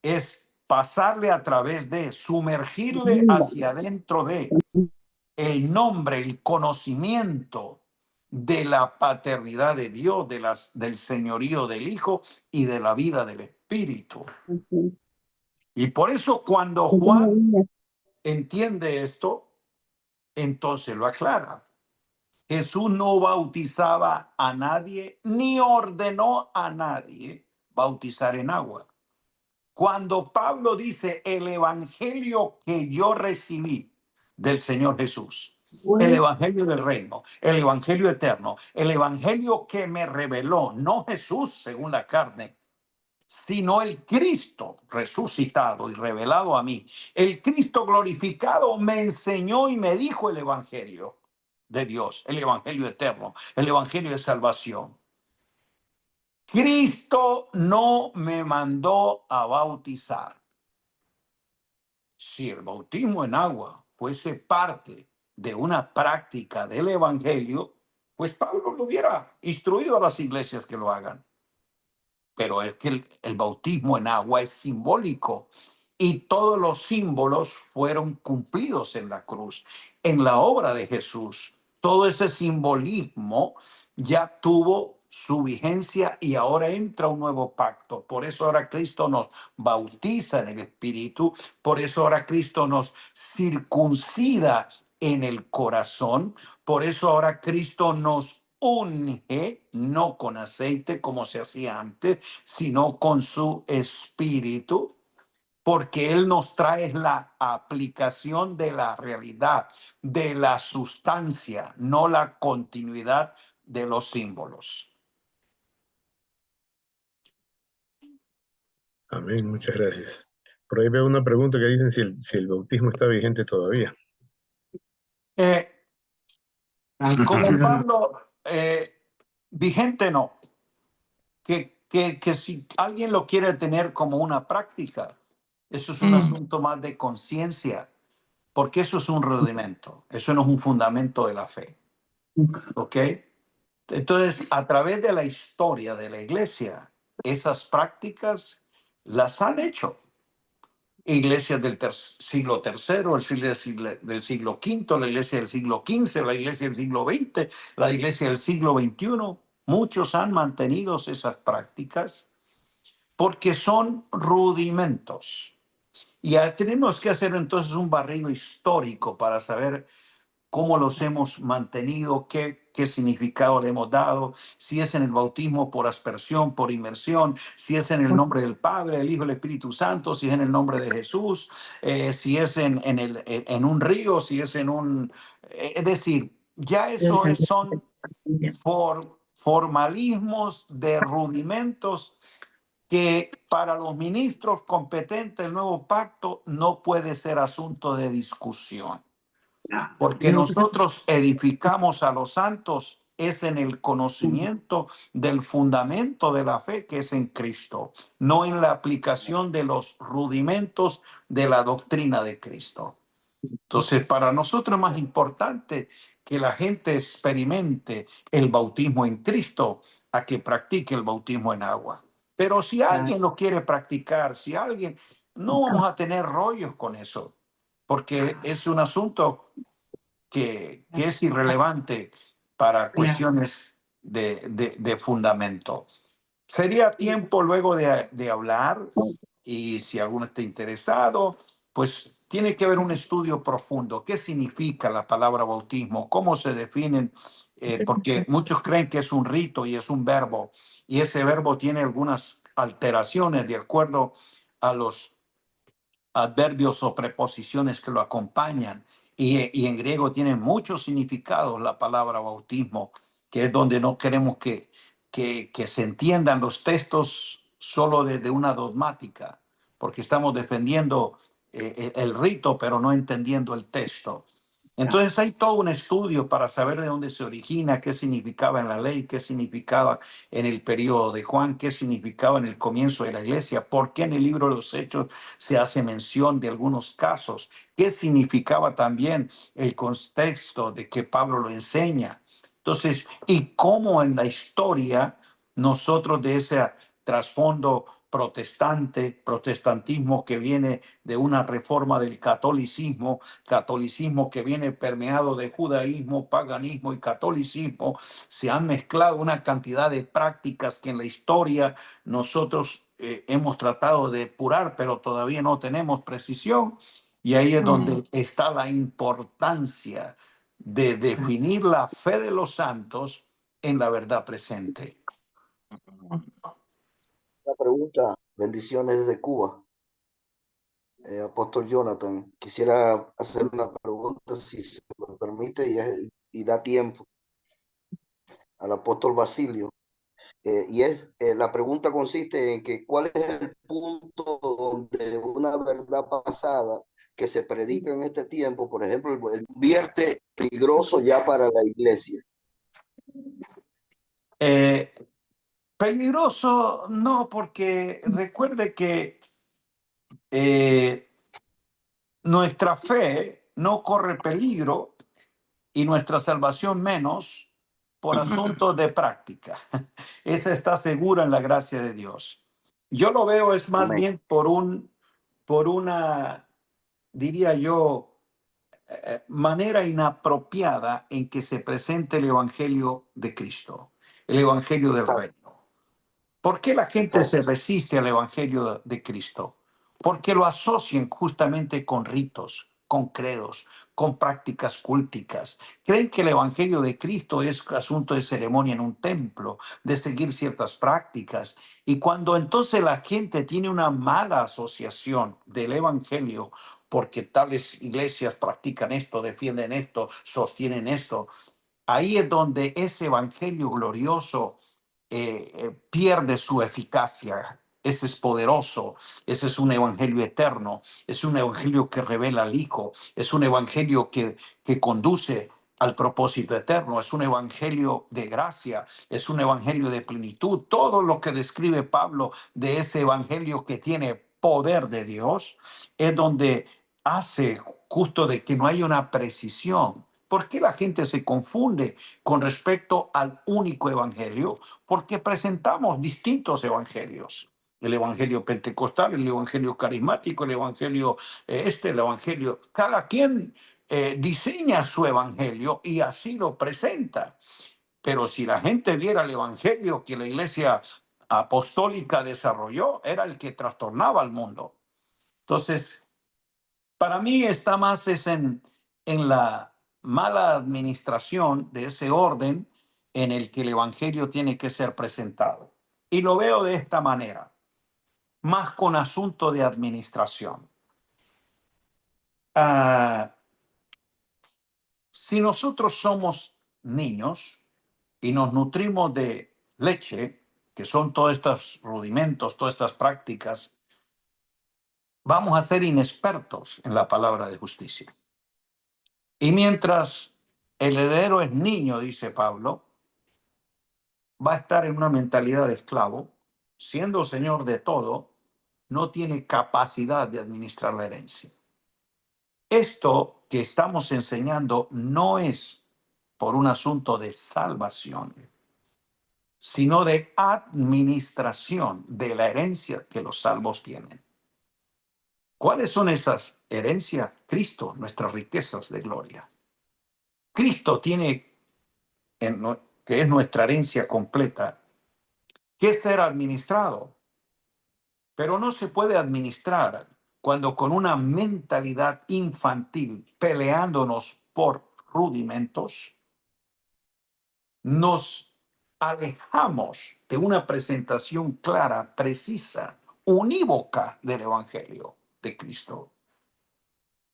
Es pasarle a través de, sumergirle hacia adentro de el nombre, el conocimiento de la paternidad de Dios, del señorío del Hijo y de la vida del Espíritu. Y por eso cuando Juan entiende esto, entonces lo aclara. Jesús no bautizaba a nadie ni ordenó a nadie bautizar en agua. Cuando Pablo dice el evangelio que yo recibí del Señor Jesús, el evangelio del reino, el evangelio eterno, el evangelio que me reveló, no Jesús según la carne, sino el Cristo resucitado y revelado a mí. El Cristo glorificado me enseñó y me dijo el evangelio de Dios, el evangelio eterno, el evangelio de salvación. Cristo no me mandó a bautizar. Si el bautismo en agua fuese parte de una práctica del evangelio, pues Pablo lo hubiera instruido a las iglesias que lo hagan. Pero es que el bautismo en agua es simbólico y todos los símbolos fueron cumplidos en la cruz, en la obra de Jesús. Todo ese simbolismo ya tuvo su vigencia y ahora entra un nuevo pacto. Por eso ahora Cristo nos bautiza en el Espíritu, por eso ahora Cristo nos circuncida en el corazón, por eso ahora Cristo nos unge, no con aceite como se hacía antes, sino con su espíritu, porque Él nos trae la aplicación de la realidad, de la sustancia, no la continuidad de los símbolos. Amén, muchas gracias. Por ahí veo una pregunta que dicen si el bautismo está vigente todavía. Como Pablo, vigente no. Que si alguien lo quiere tener como una práctica, eso es un asunto más de conciencia, porque eso es un rudimento, eso no es un fundamento de la fe. ¿Ok? Entonces, a través de la historia de la iglesia, esas prácticas las han hecho. Iglesias del siglo III, del siglo V, la iglesia del siglo XV, la iglesia del siglo XX, la iglesia del siglo XXI. Muchos han mantenido esas prácticas porque son rudimentos. Y tenemos que hacer entonces un barrido histórico para saber cómo los hemos mantenido, qué significado le hemos dado, si es en el bautismo por aspersión, por inmersión, si es en el nombre del Padre, del Hijo y del Espíritu Santo, si es en el nombre de Jesús, si es en un río, si es en un... es decir, ya eso son formalismos de rudimentos que para los ministros competentes del nuevo pacto no puede ser asunto de discusión. Porque nosotros edificamos a los santos es en el conocimiento del fundamento de la fe que es en Cristo, no en la aplicación de los rudimentos de la doctrina de Cristo. Entonces, para nosotros es más importante que la gente experimente el bautismo en Cristo a que practique el bautismo en agua. Pero si alguien lo quiere practicar, si alguien, no vamos a tener rollos con eso, porque es un asunto que es irrelevante para cuestiones de fundamento. Sería tiempo luego de hablar y si alguno está interesado, pues tiene que haber un estudio profundo. ¿Qué significa la palabra bautismo? ¿Cómo se definen? Porque muchos creen que es un rito y es un verbo, y ese verbo tiene algunas alteraciones de acuerdo a los adverbios o preposiciones que lo acompañan. Y en griego tiene muchos significados la palabra bautismo, que es donde no queremos que se entiendan los textos solo desde una dogmática, porque estamos defendiendo el rito, pero no entendiendo el texto. Entonces hay todo un estudio para saber de dónde se origina, qué significaba en la ley, qué significaba en el periodo de Juan, qué significaba en el comienzo de la iglesia, por qué en el libro de los Hechos se hace mención de algunos casos, qué significaba también el contexto de que Pablo lo enseña. Entonces, y cómo en la historia nosotros de ese trasfondo protestantismo que viene de una reforma del catolicismo, catolicismo que viene permeado de judaísmo, paganismo y catolicismo. Se han mezclado una cantidad de prácticas que en la historia nosotros hemos tratado de depurar, pero todavía no tenemos precisión. Y ahí es donde está la importancia de definir la fe de los santos en la verdad presente. Una pregunta, bendiciones desde Cuba. Apóstol Jonathan, quisiera hacer una pregunta, si se me permite y da tiempo, al apóstol Basilio. La pregunta consiste en que cuál es el punto donde una verdad pasada que se predica en este tiempo, por ejemplo, el vierte peligroso ya para la iglesia. Peligroso no, porque recuerde que nuestra fe no corre peligro y nuestra salvación menos por asuntos de práctica. Esa está segura en la gracia de Dios. Yo lo veo es más Amén. bien por una, diría yo, manera inapropiada en que se presente el Evangelio de Cristo, el Evangelio del Exacto. Reino. ¿Por qué la gente Exacto. se resiste al Evangelio de Cristo? Porque lo asocian justamente con ritos, con credos, con prácticas culticas. Creen que el Evangelio de Cristo es asunto de ceremonia en un templo, de seguir ciertas prácticas. Y cuando entonces la gente tiene una mala asociación del Evangelio, porque tales iglesias practican esto, defienden esto, sostienen esto, ahí es donde ese Evangelio glorioso pierde su eficacia. Ese es poderoso, ese es un evangelio eterno, es un evangelio que revela al Hijo, es un evangelio que conduce al propósito eterno, es un evangelio de gracia, es un evangelio de plenitud. Todo lo que describe Pablo de ese evangelio que tiene poder de Dios es donde hace justo de que no haya una precisión. ¿Por qué la gente se confunde con respecto al único evangelio? Porque presentamos distintos evangelios. El evangelio pentecostal, el evangelio carismático, el evangelio el evangelio. Cada quien diseña su evangelio y así lo presenta. Pero si la gente viera el evangelio que la iglesia apostólica desarrolló, era el que trastornaba al mundo. Entonces, para mí está más en la mala administración de ese orden en el que el evangelio tiene que ser presentado. Y lo veo de esta manera, más con asunto de administración. Si nosotros somos niños y nos nutrimos de leche, que son todos estos rudimentos, todas estas prácticas, vamos a ser inexpertos en la palabra de justicia. Y mientras el heredero es niño, dice Pablo, va a estar en una mentalidad de esclavo, siendo señor de todo, no tiene capacidad de administrar la herencia. Esto que estamos enseñando no es por un asunto de salvación, sino de administración de la herencia que los salvos tienen. ¿Cuáles son esas herencias? Cristo, nuestras riquezas de gloria. Cristo tiene, que es nuestra herencia completa, que ser administrado. Pero no se puede administrar cuando con una mentalidad infantil, peleándonos por rudimentos, nos alejamos de una presentación clara, precisa, unívoca del Evangelio de Cristo.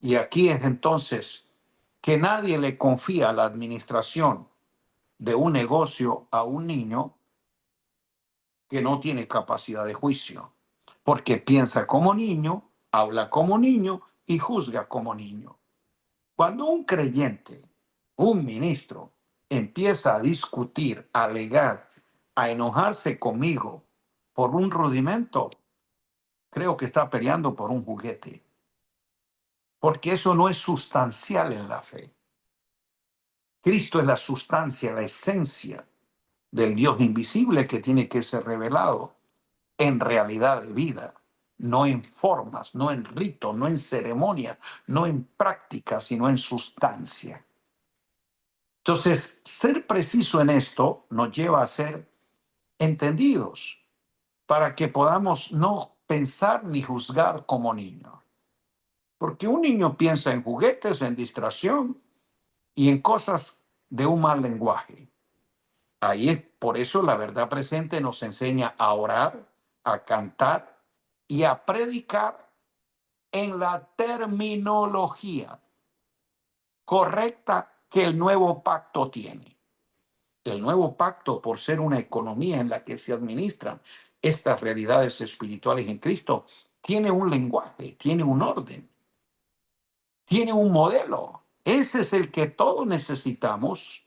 Y aquí es entonces que nadie le confía la administración de un negocio a un niño que no tiene capacidad de juicio, porque piensa como niño, habla como niño y juzga como niño. Cuando un creyente, un ministro, empieza a discutir, a alegar, a enojarse conmigo por un rudimento, creo que está peleando por un juguete, porque eso no es sustancial en la fe. Cristo es la sustancia, la esencia del Dios invisible que tiene que ser revelado. en realidad de vida, no en formas, no en ritos, no en ceremonias, no en prácticas, sino en sustancia. Entonces, ser preciso en esto nos lleva a ser entendidos para que podamos no pensar ni juzgar como niños. Porque un niño piensa en juguetes, en distracción y en cosas de un mal lenguaje. Ahí es, por eso la verdad presente nos enseña a orar, a cantar y a predicar en la terminología correcta que el nuevo pacto tiene. El nuevo pacto, por ser una economía en la que se administran estas realidades espirituales en Cristo, tiene un lenguaje, tiene un orden, tiene un modelo. Ese es el que todos necesitamos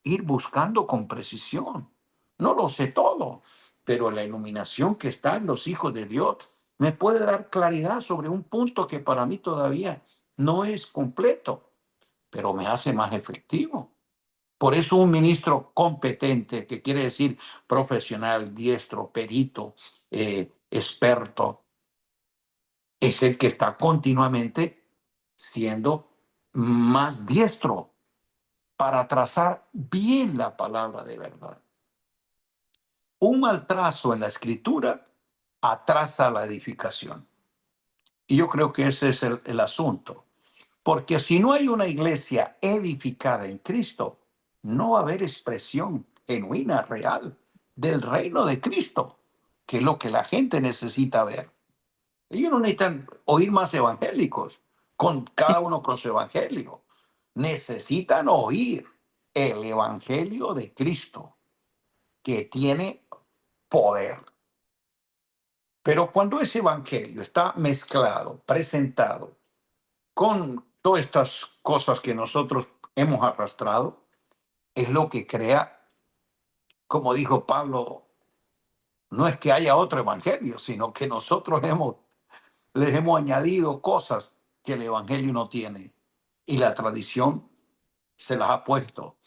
ir buscando con precisión. No lo sé todo, pero la iluminación que está en los hijos de Dios me puede dar claridad sobre un punto que para mí todavía no es completo, pero me hace más efectivo. Por eso un ministro competente, que quiere decir profesional, diestro, perito, experto, es el que está continuamente siendo más diestro para trazar bien la palabra de verdad. Un mal trazo en la escritura atrasa la edificación. Y yo creo que ese es el asunto. Porque si no hay una iglesia edificada en Cristo, no va a haber expresión genuina, real, del reino de Cristo, que es lo que la gente necesita ver. Ellos no necesitan oír más evangélicos, con cada uno con su evangelio. Necesitan oír el evangelio de Cristo, que tiene poder. Pero cuando ese evangelio está mezclado, presentado con todas estas cosas que nosotros hemos arrastrado, es lo que crea, como dijo Pablo, no es que haya otro evangelio, sino que nosotros les hemos añadido cosas que el evangelio no tiene y la tradición se las ha puesto.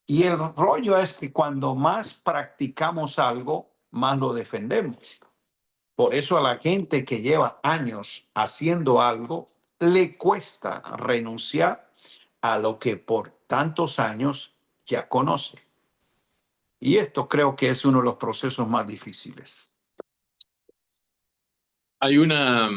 Y el rollo es que cuando más practicamos algo, más lo defendemos. Por eso a la gente que lleva años haciendo algo, le cuesta renunciar a lo que por tantos años ya conoce. Y esto creo que es uno de los procesos más difíciles. Hay una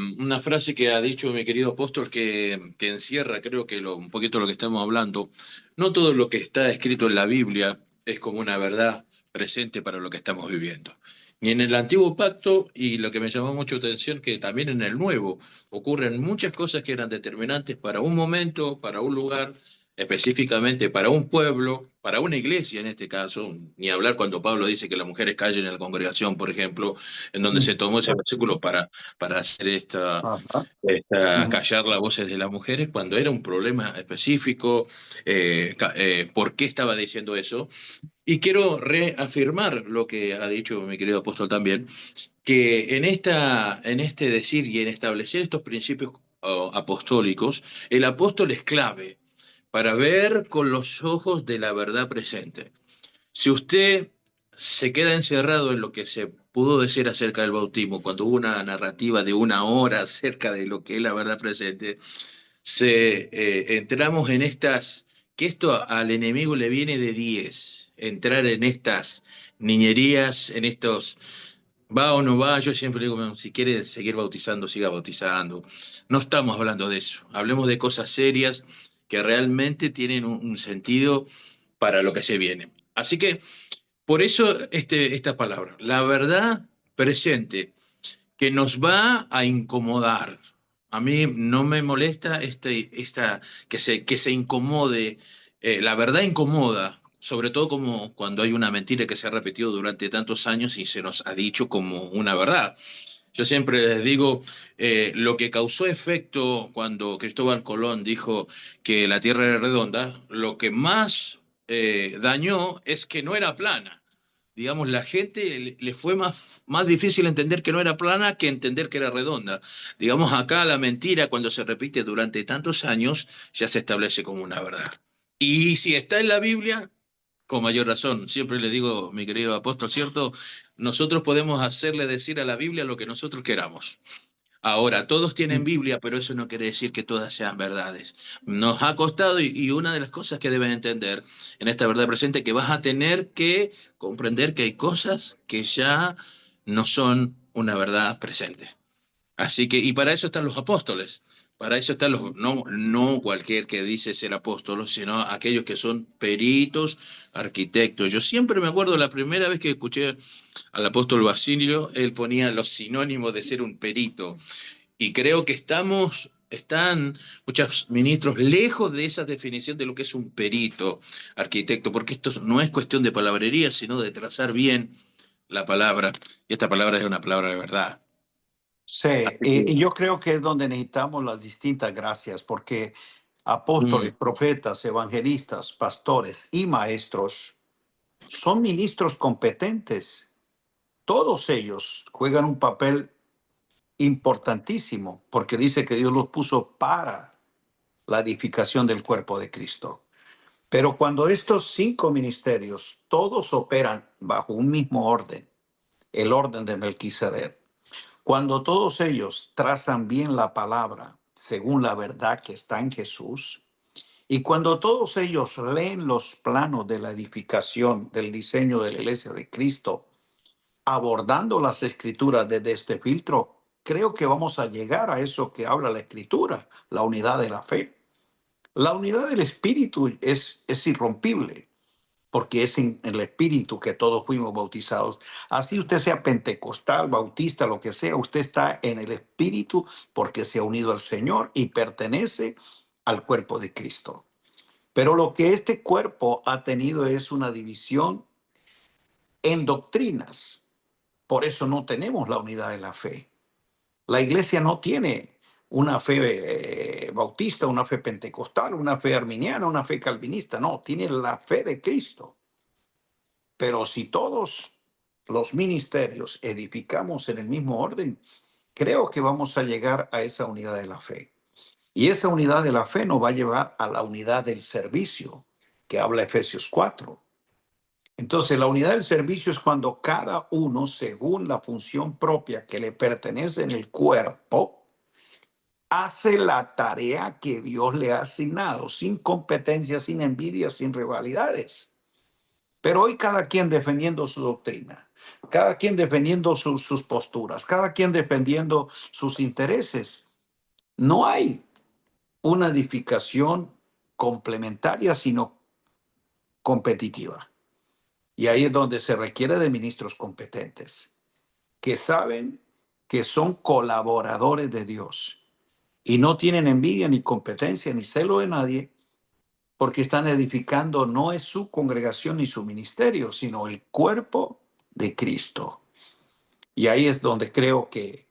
frase que ha dicho mi querido apóstol que encierra, creo que un poquito lo que estamos hablando. No todo lo que está escrito en la Biblia es como una verdad presente para lo que estamos viviendo. Ni en el antiguo pacto, y lo que me llamó mucho la atención, que también en el nuevo ocurren muchas cosas que eran determinantes para un momento, para un lugar, específicamente para un pueblo, para una iglesia en este caso, ni hablar cuando Pablo dice que las mujeres callen en la congregación, por ejemplo, en donde se tomó ese versículo para hacer Ajá. callar las voces de las mujeres, cuando era un problema específico, por qué estaba diciendo eso. Y quiero reafirmar lo que ha dicho mi querido apóstol también, que en este decir y en establecer estos principios apostólicos, el apóstol es clave para ver con los ojos de la verdad presente. Si usted se queda encerrado en lo que se pudo decir acerca del bautismo, cuando hubo una narrativa de una hora acerca de lo que es la verdad presente, entramos en estas, que esto al enemigo le viene de 10, entrar en estas niñerías, en estos, va o no va, yo siempre digo, "Bueno, si quiere seguir bautizando, siga bautizando". No estamos hablando de eso, hablemos de cosas serias que realmente tienen un sentido para lo que se viene. Así que por eso esta palabra, la verdad presente, que nos va a incomodar. A mí no me molesta que se incomode. La verdad incomoda, sobre todo como cuando hay una mentira que se ha repetido durante tantos años y se nos ha dicho como una verdad. Yo siempre les digo, lo que causó efecto cuando Cristóbal Colón dijo que la Tierra era redonda, lo que más dañó es que no era plana. Digamos, la gente le fue más difícil entender que no era plana que entender que era redonda. Digamos, acá la mentira, cuando se repite durante tantos años, ya se establece como una verdad. Y si está en la Biblia, Con mayor razón, siempre le digo, mi querido apóstol, ¿cierto? Nosotros podemos hacerle decir a la Biblia lo que nosotros queramos. Ahora, todos tienen Biblia, pero eso no quiere decir que todas sean verdades. Nos ha costado y una de las cosas que deben entender en esta verdad presente que vas a tener que comprender que hay cosas que ya no son una verdad presente. Así que, y para eso están los apóstoles, para eso están los, no cualquier que dice ser apóstol, sino aquellos que son peritos, arquitectos. Yo siempre me acuerdo la primera vez que escuché al apóstol Basilio, él ponía los sinónimos de ser un perito. Y creo que están muchos ministros lejos de esa definición de lo que es un perito, arquitecto, porque esto no es cuestión de palabrería, sino de trazar bien la palabra. Y esta palabra es una palabra de verdad. Sí, Así y que, yo creo que es donde necesitamos las distintas gracias, porque mm, apóstoles, profetas, evangelistas, pastores y maestros son ministros competentes. Todos ellos juegan un papel importantísimo, porque dice que Dios los puso para la edificación del cuerpo de Cristo. Pero cuando estos 5 ministerios todos operan bajo un mismo orden, el orden de Melquisedec, cuando todos ellos trazan bien la palabra según la verdad que está en Jesús, y cuando todos ellos leen los planos de la edificación del diseño de la iglesia de Cristo, abordando las escrituras desde este filtro, creo que vamos a llegar a eso que habla la escritura, la unidad de la fe. La unidad del espíritu es irrompible porque es en el Espíritu que todos fuimos bautizados. Así usted sea pentecostal, bautista, lo que sea, usted está en el Espíritu porque se ha unido al Señor y pertenece al cuerpo de Cristo. Pero lo que este cuerpo ha tenido es una división en doctrinas. Por eso no tenemos la unidad de la fe. La iglesia no tiene una fe bautista, una fe pentecostal, una fe arminiana, una fe calvinista. No, tiene la fe de Cristo. Pero si todos los ministerios edificamos en el mismo orden, creo que vamos a llegar a esa unidad de la fe. Y esa unidad de la fe nos va a llevar a la unidad del servicio, que habla Efesios 4. Entonces, la unidad del servicio es cuando cada uno, según la función propia que le pertenece en el cuerpo, hace la tarea que Dios le ha asignado, sin competencia, sin envidia, sin rivalidades. Pero hoy cada quien defendiendo su doctrina, cada quien defendiendo sus posturas, cada quien defendiendo sus intereses. No hay una edificación complementaria, sino competitiva. Y ahí es donde se requiere de ministros competentes, que saben que son colaboradores de Dios y no tienen envidia ni competencia ni celo de nadie, porque están edificando no es su congregación ni su ministerio, sino el cuerpo de Cristo. Y ahí es donde creo que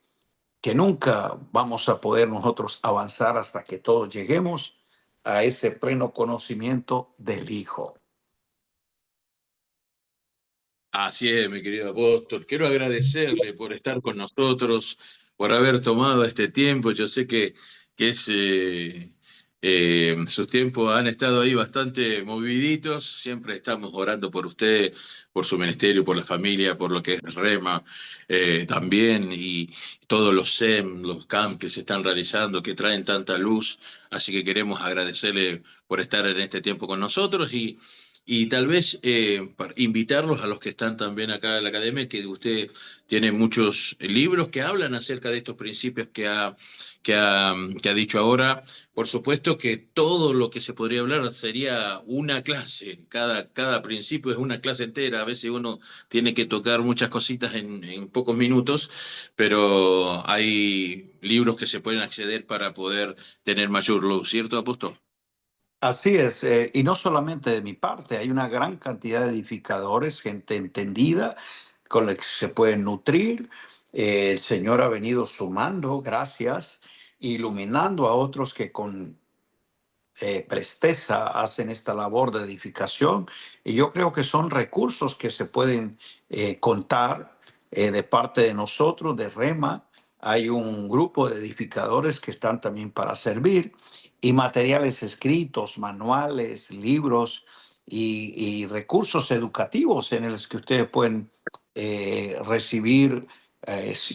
nunca vamos a poder nosotros avanzar hasta que todos lleguemos a ese pleno conocimiento del Hijo. así es, mi querido apóstol. Quiero agradecerle por estar con nosotros, por haber tomado este tiempo. Yo sé que sus tiempos han estado ahí bastante moviditos. Siempre estamos orando por usted, por su ministerio, por la familia, por lo que es Rema también, y todos los SEM, los CAMP que se están realizando, que traen tanta luz. Así que queremos agradecerle por estar en este tiempo con nosotros y tal vez para invitarlos a los que están también acá en la academia, que usted tiene muchos libros que hablan acerca de estos principios que ha dicho ahora. Por supuesto que todo lo que se podría hablar sería una clase, cada principio es una clase entera, a veces uno tiene que tocar muchas cositas en pocos minutos, pero hay libros que se pueden acceder para poder tener mayor luz, ¿cierto, apóstol? Así es, y no solamente de mi parte, hay una gran cantidad de edificadores, gente entendida, con la que se pueden nutrir. El Señor ha venido sumando, gracias, iluminando a otros que con presteza hacen esta labor de edificación. Y yo creo que son recursos que se pueden contar de parte de nosotros, de Rema. Hay un grupo de edificadores que están también para servir y materiales escritos, manuales, libros y recursos educativos en los que ustedes pueden recibir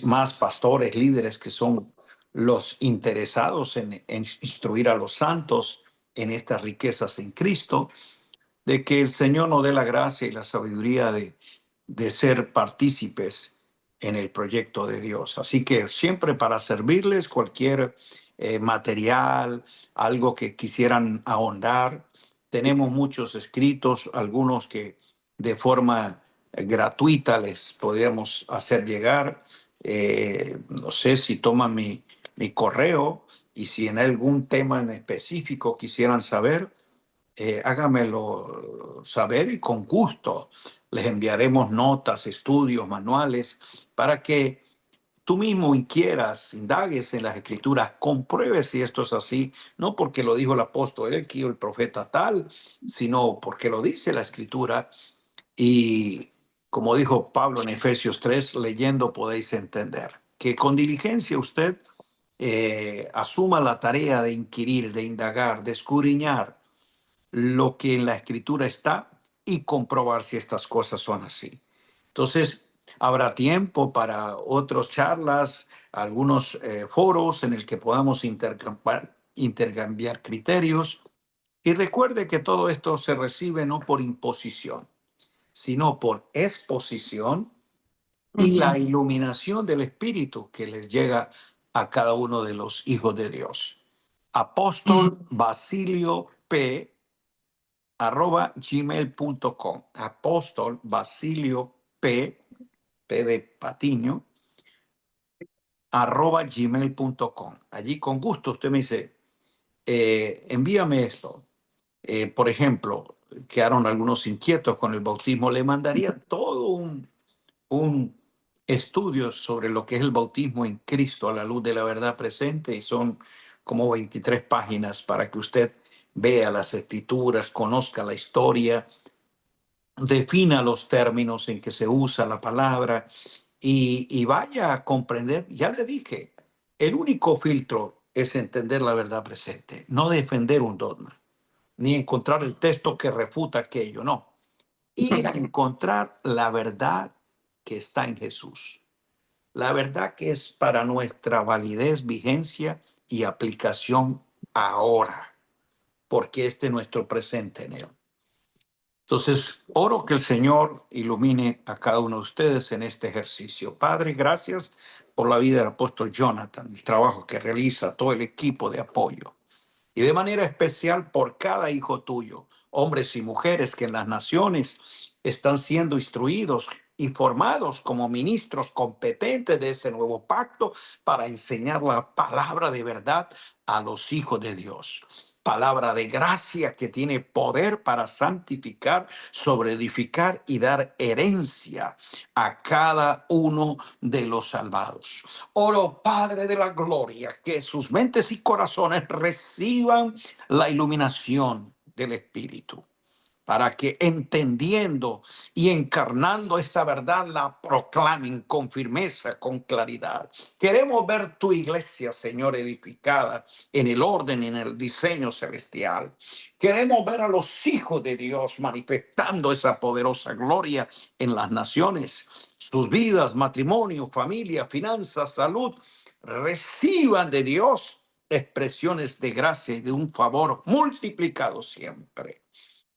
más pastores, líderes que son los interesados en instruir a los santos en estas riquezas en Cristo, de que el Señor nos dé la gracia y la sabiduría de ser partícipes en el proyecto de Dios. Así que siempre para servirles cualquier material, algo que quisieran ahondar. Tenemos muchos escritos, algunos que de forma gratuita les podemos hacer llegar. No sé si toman mi correo y si en algún tema en específico quisieran saber, hágamelo saber y con gusto les enviaremos notas, estudios, manuales para que tú mismo inquieras, indagues en las escrituras, compruebes si esto es así, no porque lo dijo el apóstol X o el profeta tal, sino porque lo dice la escritura. Y como dijo Pablo en Efesios 3, leyendo podéis entender que con diligencia usted asuma la tarea de inquirir, de indagar, de escudriñar lo que en la escritura está y comprobar si estas cosas son así. Entonces, habrá tiempo para otras charlas, algunos foros en el que podamos intercambiar criterios. Y recuerde que todo esto se recibe no por imposición, sino por exposición y la iluminación del Espíritu que les llega a cada uno de los hijos de Dios. Apóstol Basilio P. @gmail.com. Apóstol Basilio P. de Patiño, @gmail.com. Allí con gusto usted me dice, envíame esto. Por ejemplo, quedaron algunos inquietos con el bautismo. Le mandaría todo un estudio sobre lo que es el bautismo en Cristo a la luz de la verdad presente, y son como 23 páginas para que usted vea las escrituras, conozca la historia, defina los términos en que se usa la palabra y vaya a comprender. Ya le dije, el único filtro es entender la verdad presente, no defender un dogma, ni encontrar el texto que refuta aquello, no. Ir a encontrar la verdad que está en Jesús. La verdad que es para nuestra validez, vigencia y aplicación ahora, porque este es nuestro presente en él. Entonces, oro que el Señor ilumine a cada uno de ustedes en este ejercicio. Padre, gracias por la vida del apóstol Jonathan, el trabajo que realiza todo el equipo de apoyo. Y de manera especial por cada hijo tuyo, hombres y mujeres que en las naciones están siendo instruidos y formados como ministros competentes de ese nuevo pacto para enseñar la palabra de verdad a los hijos de Dios. Palabra de gracia que tiene poder para santificar, sobreedificar y dar herencia a cada uno de los salvados. Oro, Padre de la gloria, que sus mentes y corazones reciban la iluminación del Espíritu, para que entendiendo y encarnando esta verdad la proclamen con firmeza, con claridad. Queremos ver tu iglesia, Señor, edificada en el orden, en el diseño celestial. Queremos ver a los hijos de Dios manifestando esa poderosa gloria en las naciones. Sus vidas, matrimonio, familia, finanzas, salud, reciban de Dios expresiones de gracia y de un favor multiplicado siempre.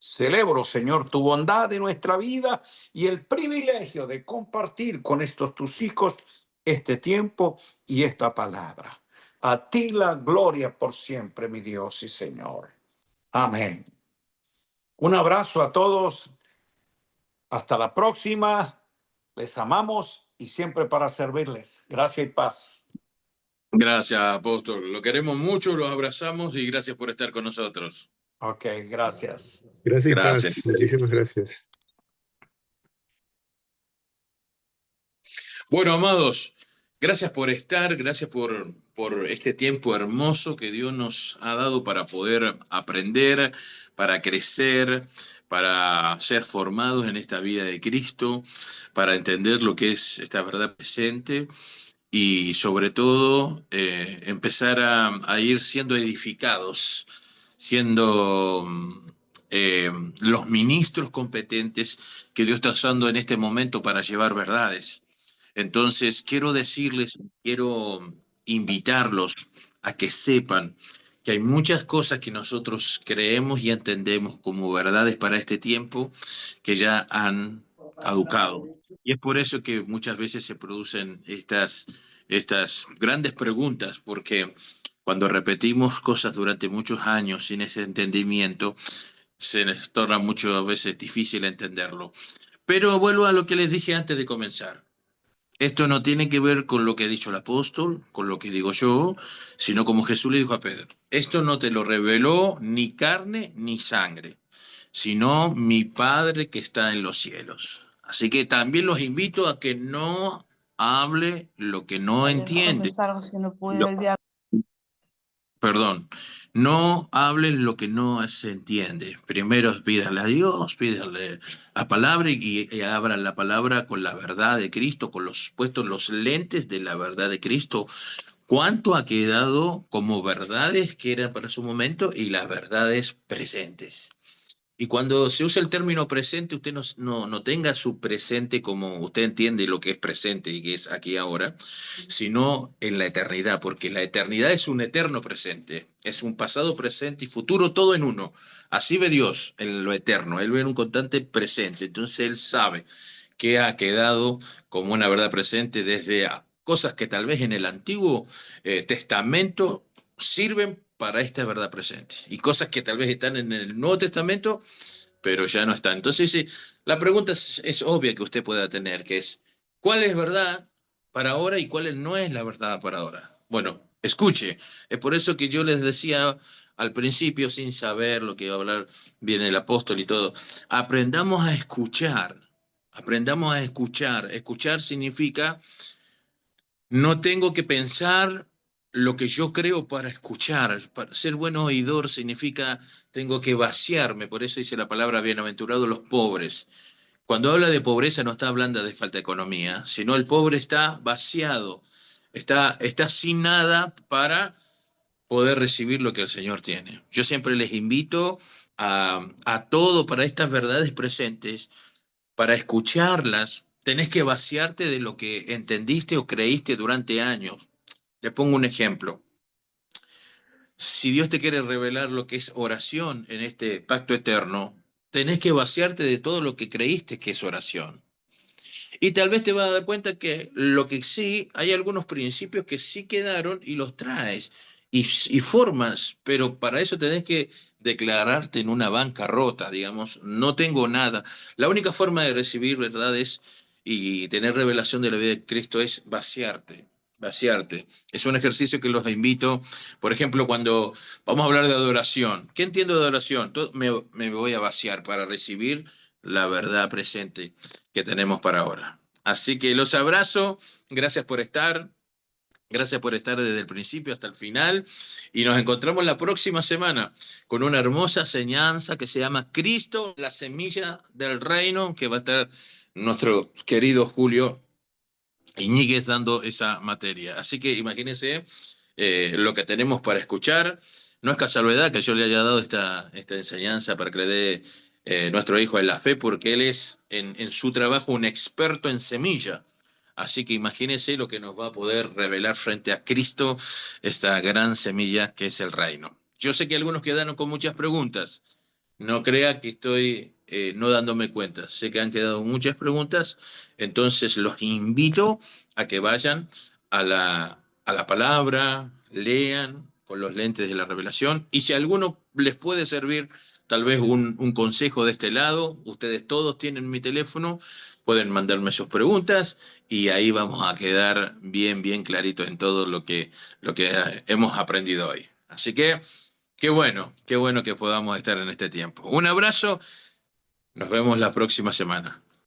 Celebro, Señor, tu bondad en nuestra vida y el privilegio de compartir con estos tus hijos este tiempo y esta palabra. A ti la gloria por siempre, mi Dios y Señor. Amén. Un abrazo a todos. Hasta la próxima. Les amamos y siempre para servirles. Gracias y paz. Gracias, apóstol. Lo queremos mucho, los abrazamos y gracias por estar con nosotros. Ok, gracias. Gracias y Gracias. paz. Muchísimas gracias. Bueno, amados, gracias por estar, gracias por este tiempo hermoso que Dios nos ha dado para poder aprender, para crecer, para ser formados en esta vida de Cristo, para entender lo que es esta verdad presente y sobre todo empezar a ir siendo edificados, siendo los ministros competentes que Dios está usando en este momento para llevar verdades. Entonces, quiero decirles, quiero invitarlos a que sepan que hay muchas cosas que nosotros creemos y entendemos como verdades para este tiempo que ya han caducado. Y es por eso que muchas veces se producen estas grandes preguntas, porque cuando repetimos cosas durante muchos años sin ese entendimiento, se les torna muchas veces difícil entenderlo. Pero vuelvo a lo que les dije antes de comenzar. Esto no tiene que ver con lo que ha dicho el apóstol, con lo que digo yo, sino como Jesús le dijo a Pedro. Esto no te lo reveló ni carne ni sangre, sino mi Padre que está en los cielos. Así que también los invito a que no hable lo que no entiende. Perdón, no hables lo que no se entiende. Primero pídale a Dios, pídale la palabra y abran la palabra con la verdad de Cristo, con los lentes de la verdad de Cristo. ¿Cuánto ha quedado como verdades que eran para su momento y las verdades presentes? Y cuando se usa el término presente, usted no tenga su presente como usted entiende lo que es presente y que es aquí ahora, sino en la eternidad, porque la eternidad es un eterno presente, es un pasado, presente y futuro, todo en uno. Así ve Dios en lo eterno, Él ve en un constante presente, entonces Él sabe que ha quedado como una verdad presente desde cosas que tal vez en el Antiguo Testamento sirven para esta verdad presente y cosas que tal vez están en el Nuevo Testamento, pero ya no están. Entonces, sí, la pregunta es obvia que usted pueda tener, que es, ¿cuál es verdad para ahora y cuál no es la verdad para ahora? Bueno, escuche, es por eso que yo les decía al principio, sin saber lo que iba a hablar bien el apóstol y todo, aprendamos a escuchar, aprendamos a escuchar. Escuchar significa no tengo que pensar lo que yo creo para escuchar. Para ser buen oidor significa tengo que vaciarme. Por eso dice la palabra bienaventurados los pobres. Cuando habla de pobreza no está hablando de falta de economía, sino el pobre está vaciado, está sin nada para poder recibir lo que el Señor tiene. Yo siempre les invito a todo para estas verdades presentes, para escucharlas, tenés que vaciarte de lo que entendiste o creíste durante años. Le pongo un ejemplo. Si Dios te quiere revelar lo que es oración en este pacto eterno, tenés que vaciarte de todo lo que creíste que es oración. Y tal vez te vas a dar cuenta que lo que sí, hay algunos principios que sí quedaron y los traes y formas, pero para eso tenés que declararte en una bancarrota, digamos, no tengo nada. La única forma de recibir verdades y tener revelación de la vida de Cristo es vaciarte, vaciarte. Es un ejercicio que los invito, por ejemplo, cuando vamos a hablar de adoración. ¿Qué entiendo de adoración? Me voy a vaciar para recibir la verdad presente que tenemos para ahora. Así que los abrazo, gracias por estar desde el principio hasta el final y nos encontramos la próxima semana con una hermosa enseñanza que se llama Cristo, la semilla del reino, que va a estar nuestro querido Julio Iñiguez dando esa materia. Así que imagínense lo que tenemos para escuchar. No es casualidad que yo le haya dado esta enseñanza para que le dé nuestro hijo en la fe, porque él es en su trabajo un experto en semilla. Así que imagínense lo que nos va a poder revelar frente a Cristo, esta gran semilla que es el reino. Yo sé que algunos quedaron con muchas preguntas. No crea que estoy no dándome cuenta. Sé que han quedado muchas preguntas, entonces los invito a que vayan a la palabra, lean con los lentes de la revelación, y si a alguno les puede servir tal vez un consejo de este lado, ustedes todos tienen mi teléfono, pueden mandarme sus preguntas y ahí vamos a quedar bien clarito en todo lo que hemos aprendido hoy. Así que qué bueno que podamos estar en este tiempo. Un abrazo, nos vemos la próxima semana.